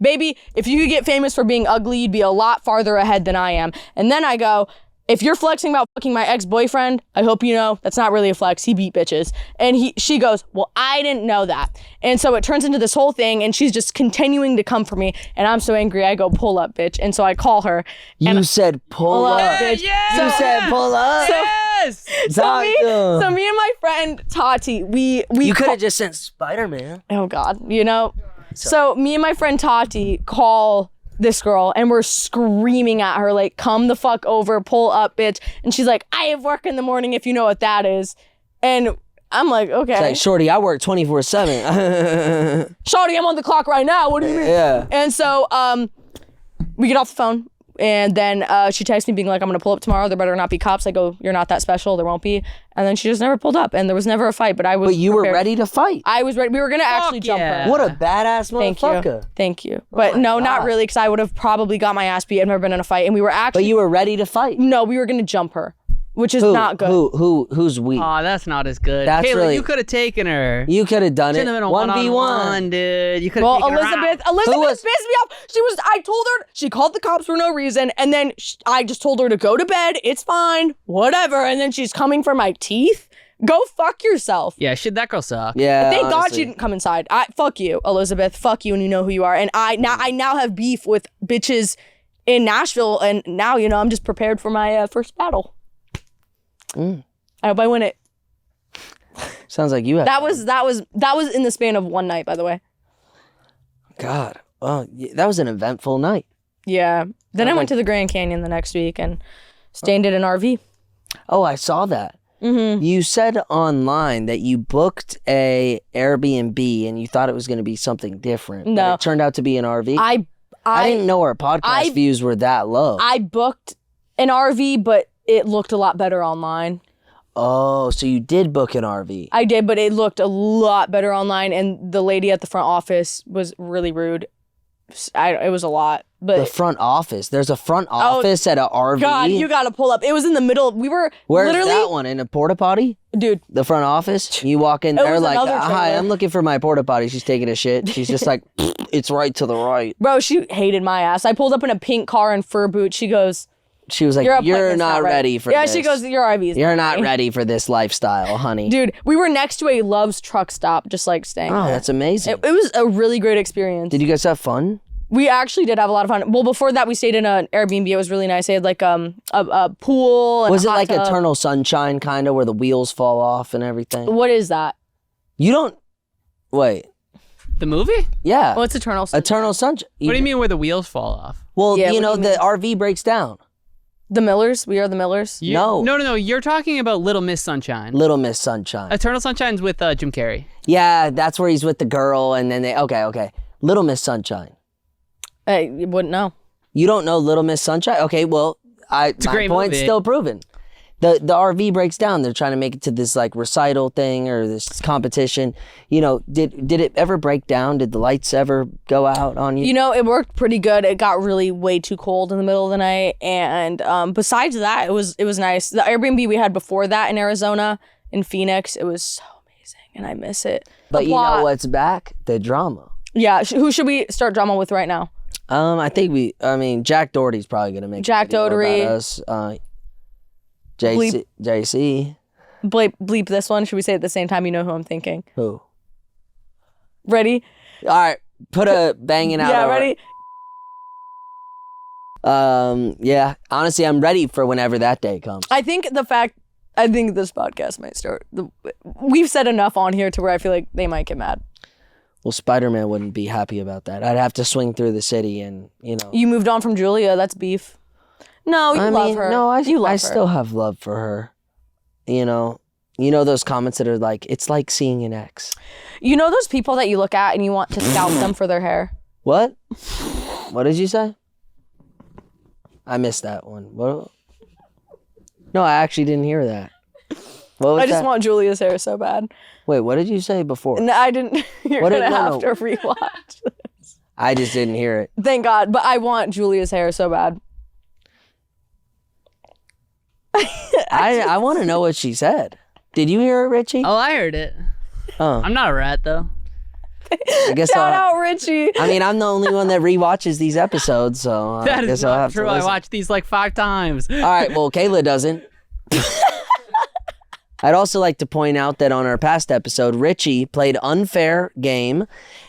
baby, if you could get famous for being ugly, you'd be a lot farther ahead than I am. And then I go, if you're flexing about fucking my ex-boyfriend, I hope you know that's not really a flex. He beat bitches. And she goes, well, I didn't know that. And so it turns into this whole thing, and she's just continuing to come for me. And I'm so angry, I go, pull up, bitch. And so I call her. You said pull up. Bitch. You said pull up. Yes. So me and my friend Tati, we You could have just sent Spider-Man. oh God, you know. So me and my friend Tati call this girl and we're screaming at her like, come the fuck over, pull up, bitch. And she's like, I have work in the morning if you know what that is. And I'm like, okay. It's like, shorty, I work 24/7. Shorty, I'm on the clock right now. What do you mean? Yeah. And so we get off the phone. And then she texts me being like, I'm going to pull up tomorrow. There better not be cops. I go, you're not that special. There won't be. And then she just never pulled up. And there was never a fight. But I was But you were prepared. ready to fight. I was ready. We were going to actually jump yeah. her. What a badass motherfucker. Thank you. But no, not God. really, because I would have probably got my ass beat. I've never been in a fight. And we were actually... But you were ready to fight. No, we were going to jump her, which is Who? not good. Who's weak? Aw, that's not as good. That's Kayla, really- you could have taken her. You could have done it. Shouldn't have been a 1v1. one-on-one, dude. You could have Well, taken her out. Elizabeth was- pissed me off. I told her, she called the cops for no reason. And then I just told her to go to bed. It's fine. Whatever. And then she's coming for my teeth. Go fuck yourself. Yeah, shit, that girl sucked. Yeah. Thank God honestly. she didn't come inside. Fuck you, Elizabeth. Fuck you, and you know who you are. And I now have beef with bitches in Nashville, and now you know I'm just prepared for my first battle. I hope I win it. Sounds like you had. That was in the span of one night, by the way. God. Well, that was an eventful night. Yeah. Then I went to the Grand Canyon the next week and stayed in an RV. Oh, I saw that. Mm-hmm. You said online that you booked a Airbnb and you thought it was going to be something different. No. But it turned out to be an RV. I didn't know our podcast views were that low. I booked an RV, but it looked a lot better online. Oh, so you did book an RV. I did, but it looked a lot better online, and the lady at the front office was really rude. It was a lot, but The front office. There's a front office at an RV. God, you gotta pull up. It was in the middle. We were Where's literally, that one? In a porta potty? dude. The front office? You walk in It there was like, another hi, trailer. I'm looking for my porta potty. She's taking a shit. She's just like, it's right to the right. Bro, she hated my ass. I pulled up in a pink car and fur boots. She goes, She was like, "Your you're appointment's not right." ready for Yeah, this. she goes, "Your RV is You're not ready." ready for this lifestyle, honey. Dude, we were next to a Love's truck stop, just like staying Oh, there. that's amazing. It was a really great experience. Did you guys have fun? We actually did have a lot of fun. Well, before that, we stayed in an Airbnb. It was really nice. They had like a pool. And Was a it hot like tub. Eternal Sunshine kind of where the wheels fall off and everything? What is that? You don't... Wait. The movie? Yeah. What's Eternal Sunshine? Eternal Sunshine. What do you mean where the wheels fall off? Well, Yeah, you what know, do you the RV breaks down. The Millers. We are the Millers. No. No. You're talking about Little Miss Sunshine. Little Miss Sunshine. Eternal Sunshine's with Jim Carrey. Yeah, that's where he's with the girl and then they... Okay. Little Miss Sunshine. You wouldn't know. You don't know Little Miss Sunshine? Okay, well, a my great point's movie. still proven. The RV breaks down. They're trying to make it to this like recital thing or this competition. You know, did it ever break down? Did the lights ever go out on you? You know, it worked pretty good. It got really way too cold in the middle of the night, and besides that, it was nice. The Airbnb we had before that in Arizona, in Phoenix, it was so amazing, and I miss it. but The you know plot- what's back? The drama. Yeah, who should we start drama with right now? I mean, Jack Doherty's probably gonna make Jack a video Doherty. about us. JC. Bleep this one. Should we say it at the same time? You know who I'm thinking. Who? Ready? All right, put a banging out. Yeah, over ready? it. Yeah. Honestly, I'm ready for whenever that day comes. I think this podcast might start. We've said enough on here to where I feel like they might get mad. Well, Spider-Man wouldn't be happy about that. I'd have to swing through the city and, you know. You moved on from Julia. That's beef. No, you love her. No, you love I her. still have love for her. You know those comments that are like, it's like seeing an ex. You know those people that you look at and you want to scalp them for their hair? What? What did you say? I missed that one. What? No, I actually didn't hear that. What was I just that? want Julia's hair so bad. Wait, what did you say before? No, I didn't. You're What going to did- no, have no. to rewatch. I just didn't hear it. Thank God. But I want Julia's hair so bad. I want to know what she said. Did you hear it, Richie? Oh, I heard it. Oh, I'm not a rat though. I guess Shout out Richie. I mean, I'm the only one that rewatches these episodes, so I That guess is I'll not have true. to I listen. watched these like 5 times. All right, well, Kayla doesn't. I'd also like to point out that on our past episode, Richie played unfair game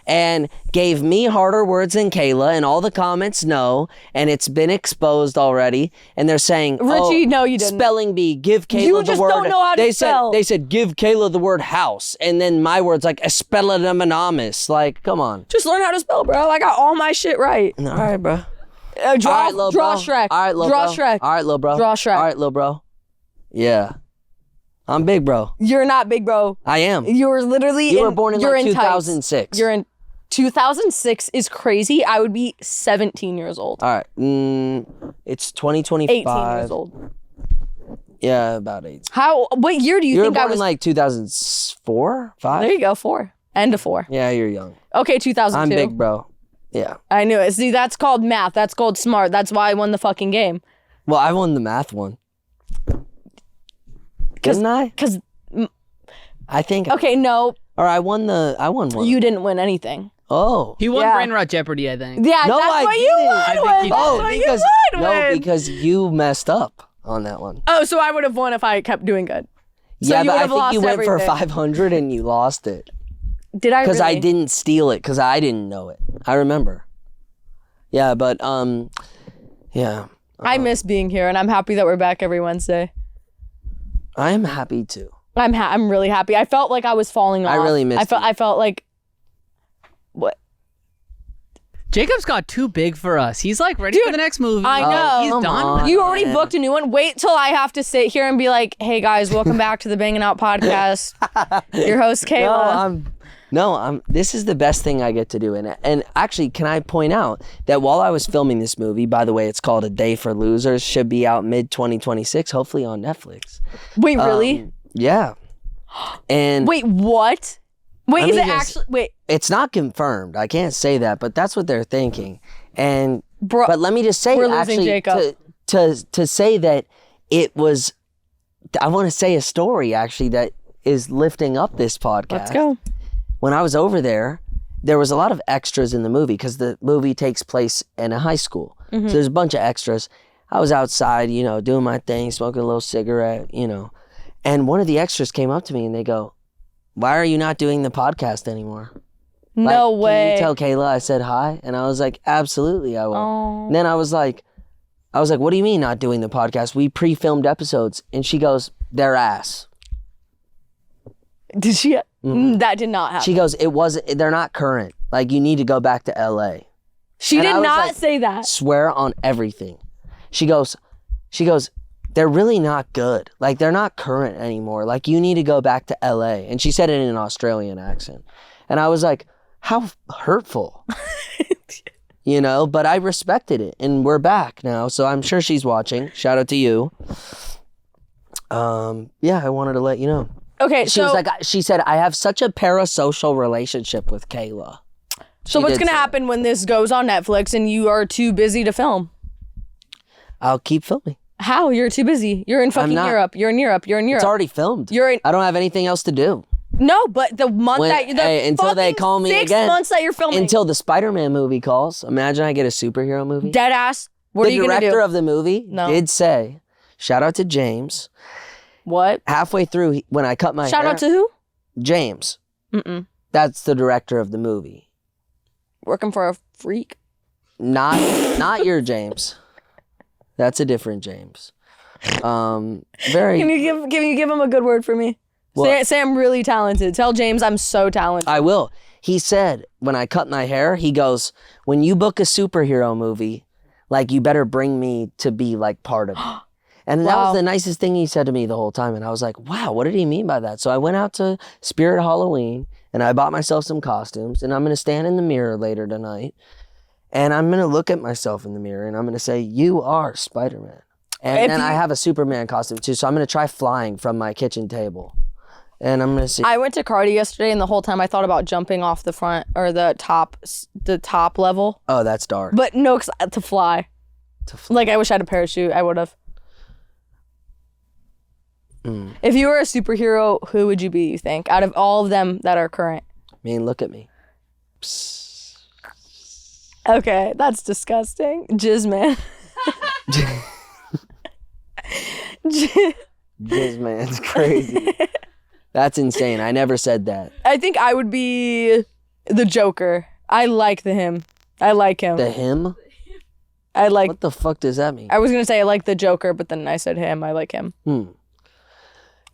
and gave me harder words than Kayla, and all the comments know, and it's been exposed already. And they're saying, Richie, no, you didn't. Spelling bee, give Kayla You the just word. don't know how to spell. They said, give Kayla the word house, and then my words like espeladamonamus. Like, come on. Just learn how to spell, bro. I got all my shit right. All right, bro. Draw, All right, little draw bro. Shrek. All right, little draw bro. Shrek. All right, little bro. Draw Shrek. All right, little bro. Yeah. I'm big, bro. You're not big, bro. I am. You were literally. You were born in you're like tights. 2006. You're in 2006 is crazy. I would be 17 years old. All right. It's 2025. 18 years old. Yeah, about 8. How? What year do you You were think I born was? in like 2004, 5? There you go. 4. End of 4. Yeah, you're young. Okay, 2002. I'm big, bro. Yeah. I knew it. See, that's called math. That's called smart. That's why I won the fucking game. Well, I won the math one. Didn't I? Because I think. okay, no, Or I won one. you didn't win anything. Oh. He won Yeah. Brain Rot Jeopardy, I think. Yeah, No, that's I what you didn't. won I think with. he- That's Oh, what because you won no, with. because you messed up on that one. Oh, so I would have won if I kept doing good. So Yeah, you but would I have think lost you went for everything. 500 and you lost it. Did I? Because really? I didn't steal it, because I didn't know it. I remember. Yeah, but yeah. I miss being here, and I'm happy that we're back every Wednesday. I am happy too. I'm really happy. I felt like I was falling off. I really missed you. I felt like what? Jacob's got too big for us. He's like ready for the next movie. I know. He's come done. on. You already man. booked a new one. Wait till I have to sit here and be like, "Hey guys, welcome back to the Bangin Out podcast." Your host Kayla. This is the best thing I get to do. And actually, can I point out that while I was filming this movie, by the way, it's called A Day for Losers, should be out mid-2026, hopefully on Netflix. Wait, really? Yeah. And Wait, what? Wait, Let is me it just- actually? Wait, it's not confirmed. I can't say that, but that's what they're thinking. And bro. but let me just say, we're losing actually, Jacob. to say that it was, I want to say a story actually that is lifting up this podcast. Let's go. When I was over there was a lot of extras in the movie because the movie takes place in a high school. Mm-hmm. So there's a bunch of extras. I was outside, doing my thing, smoking a little cigarette, and one of the extras came up to me and they go, "Why are you not doing the podcast anymore?" No Like, way. Can you tell Kayla I said hi? And I was like, absolutely, I will. Oh. And then I was like, what do you mean not doing the podcast? We pre-filmed episodes. And she goes, they're ass. Did she? That did not happen. She goes, they're not current. Like, you need to go back to LA. She and I did was not like, say that. Swear on everything. She goes, they're really not good. Like, they're not current anymore. Like, you need to go back to LA. And she said it in an Australian accent. And I was like, how hurtful. But I respected it. And we're back now. So I'm sure she's watching. Shout out to you. Yeah, I wanted to let you know. Okay, She said, I have such a parasocial relationship with Kayla. so She what's did gonna say happen when this goes on Netflix and you are too busy to film? I'll keep filming. How? You're too busy. You're in fucking not. Europe. You're in Europe. You're in Europe. It's already filmed. You're in. I don't have anything else to do. No, but the month Until they call me 6 again. months that you're filming. Until the Spider-Man movie calls. Imagine I get a superhero movie. Dead ass. What the are you gonna director do? of the movie No. did say, shout out to James. What? Halfway through, when I cut my Shout hair. out to who? James. Mm-mm. That's the director of the movie. Working for a freak. Not your James. That's a different James. Very. Can you give him a good word for me? What? Say I'm really talented. Tell James I'm so talented. I will. He said when I cut my hair, he goes, when you book a superhero movie, like you better bring me to be like part of it. And that Wow. was the nicest thing he said to me the whole time. And I was like, wow, what did he mean by that? So I went out to Spirit Halloween and I bought myself some costumes and I'm going to stand in the mirror later tonight and I'm going to look at myself in the mirror and I'm going to say, you are Spider-Man. And If then you- I have a Superman costume too. So I'm going to try flying from my kitchen table. And I'm going to see. I went to Cardi yesterday, and the whole time I thought about jumping off the front or the top level, Oh, that's dark. but no, 'cause to fly. Like I wish I had a parachute. I would have. If you were a superhero, who would you be, you think, out of all of them that are current? I mean, look at me. Okay, that's disgusting. Jizzman. This man's crazy. That's insane. I never said that. I think I would be the Joker. I like the him. I like him. The him? I like. What the fuck does that mean? I was gonna say I like the Joker, but then I said him. I like him.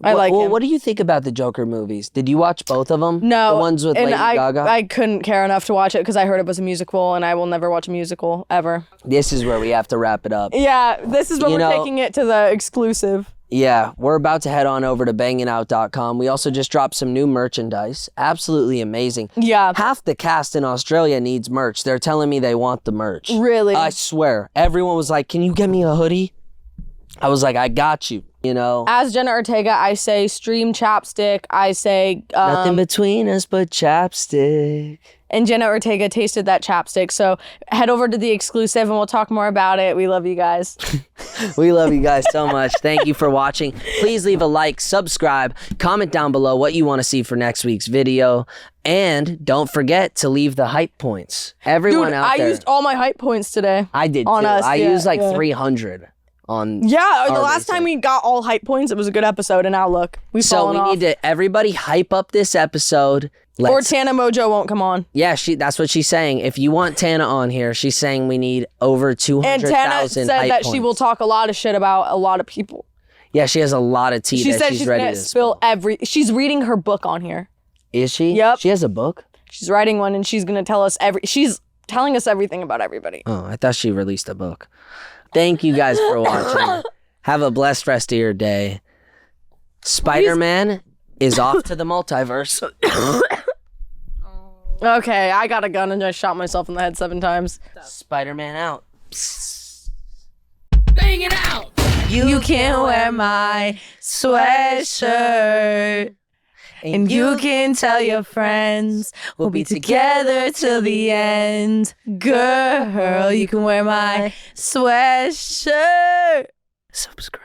I like him. What do you think about the Joker movies? Did you watch both of them? No. The ones with and Lady Gaga? I couldn't care enough to watch it because I heard it was a musical, and I will never watch a musical ever. This is where we have to wrap it up. Yeah, this is when we're taking it to the exclusive. Yeah, we're about to head on over to bangingout.com. We also just dropped some new merchandise. Absolutely amazing. Yeah. Half the cast in Australia needs merch. They're telling me they want the merch. Really? I swear. Everyone was like, can you get me a hoodie? I was like, I got you, you know? As Jenna Ortega, I say stream chapstick. I say... Nothing between us but chapstick. And Jenna Ortega tasted that chapstick. So head over to the exclusive and we'll talk more about it. We love you guys. We love you guys so much. Thank you for watching. Please leave a like, subscribe, comment down below what you want to see for next week's video. And don't forget to leave the hype points. Everyone Dude, out there. I used all my hype points today. I did on too. us, I yeah, used like yeah. 300 on. Yeah, the our last time research. we got all hype points, it was a good episode. And now look, we've fallen off. need to everybody hype up this episode. Or Tana Mojo won't come on. Yeah, that's what she's saying. If you want Tana on here, she's saying we need over 200,000 And Tana said that points. she will talk a lot of shit about a lot of people. Yeah, she has a lot of tea She that said she's she's ready gonna to spill She's reading her book on here. Is she? Yep. She has a book? She's writing one and she's gonna tell us she's telling us everything about everybody. Oh, I thought she released a book. Thank you guys for watching. Have a blessed rest of your day. Spider-Man is off to the multiverse. Okay, I got a gun and I shot myself in the head 7 times. Spider-Man out. Banging out. You can wear my sweatshirt. And you can tell your friends we'll be together till the end. Girl, you can wear my sweatshirt. Subscribe.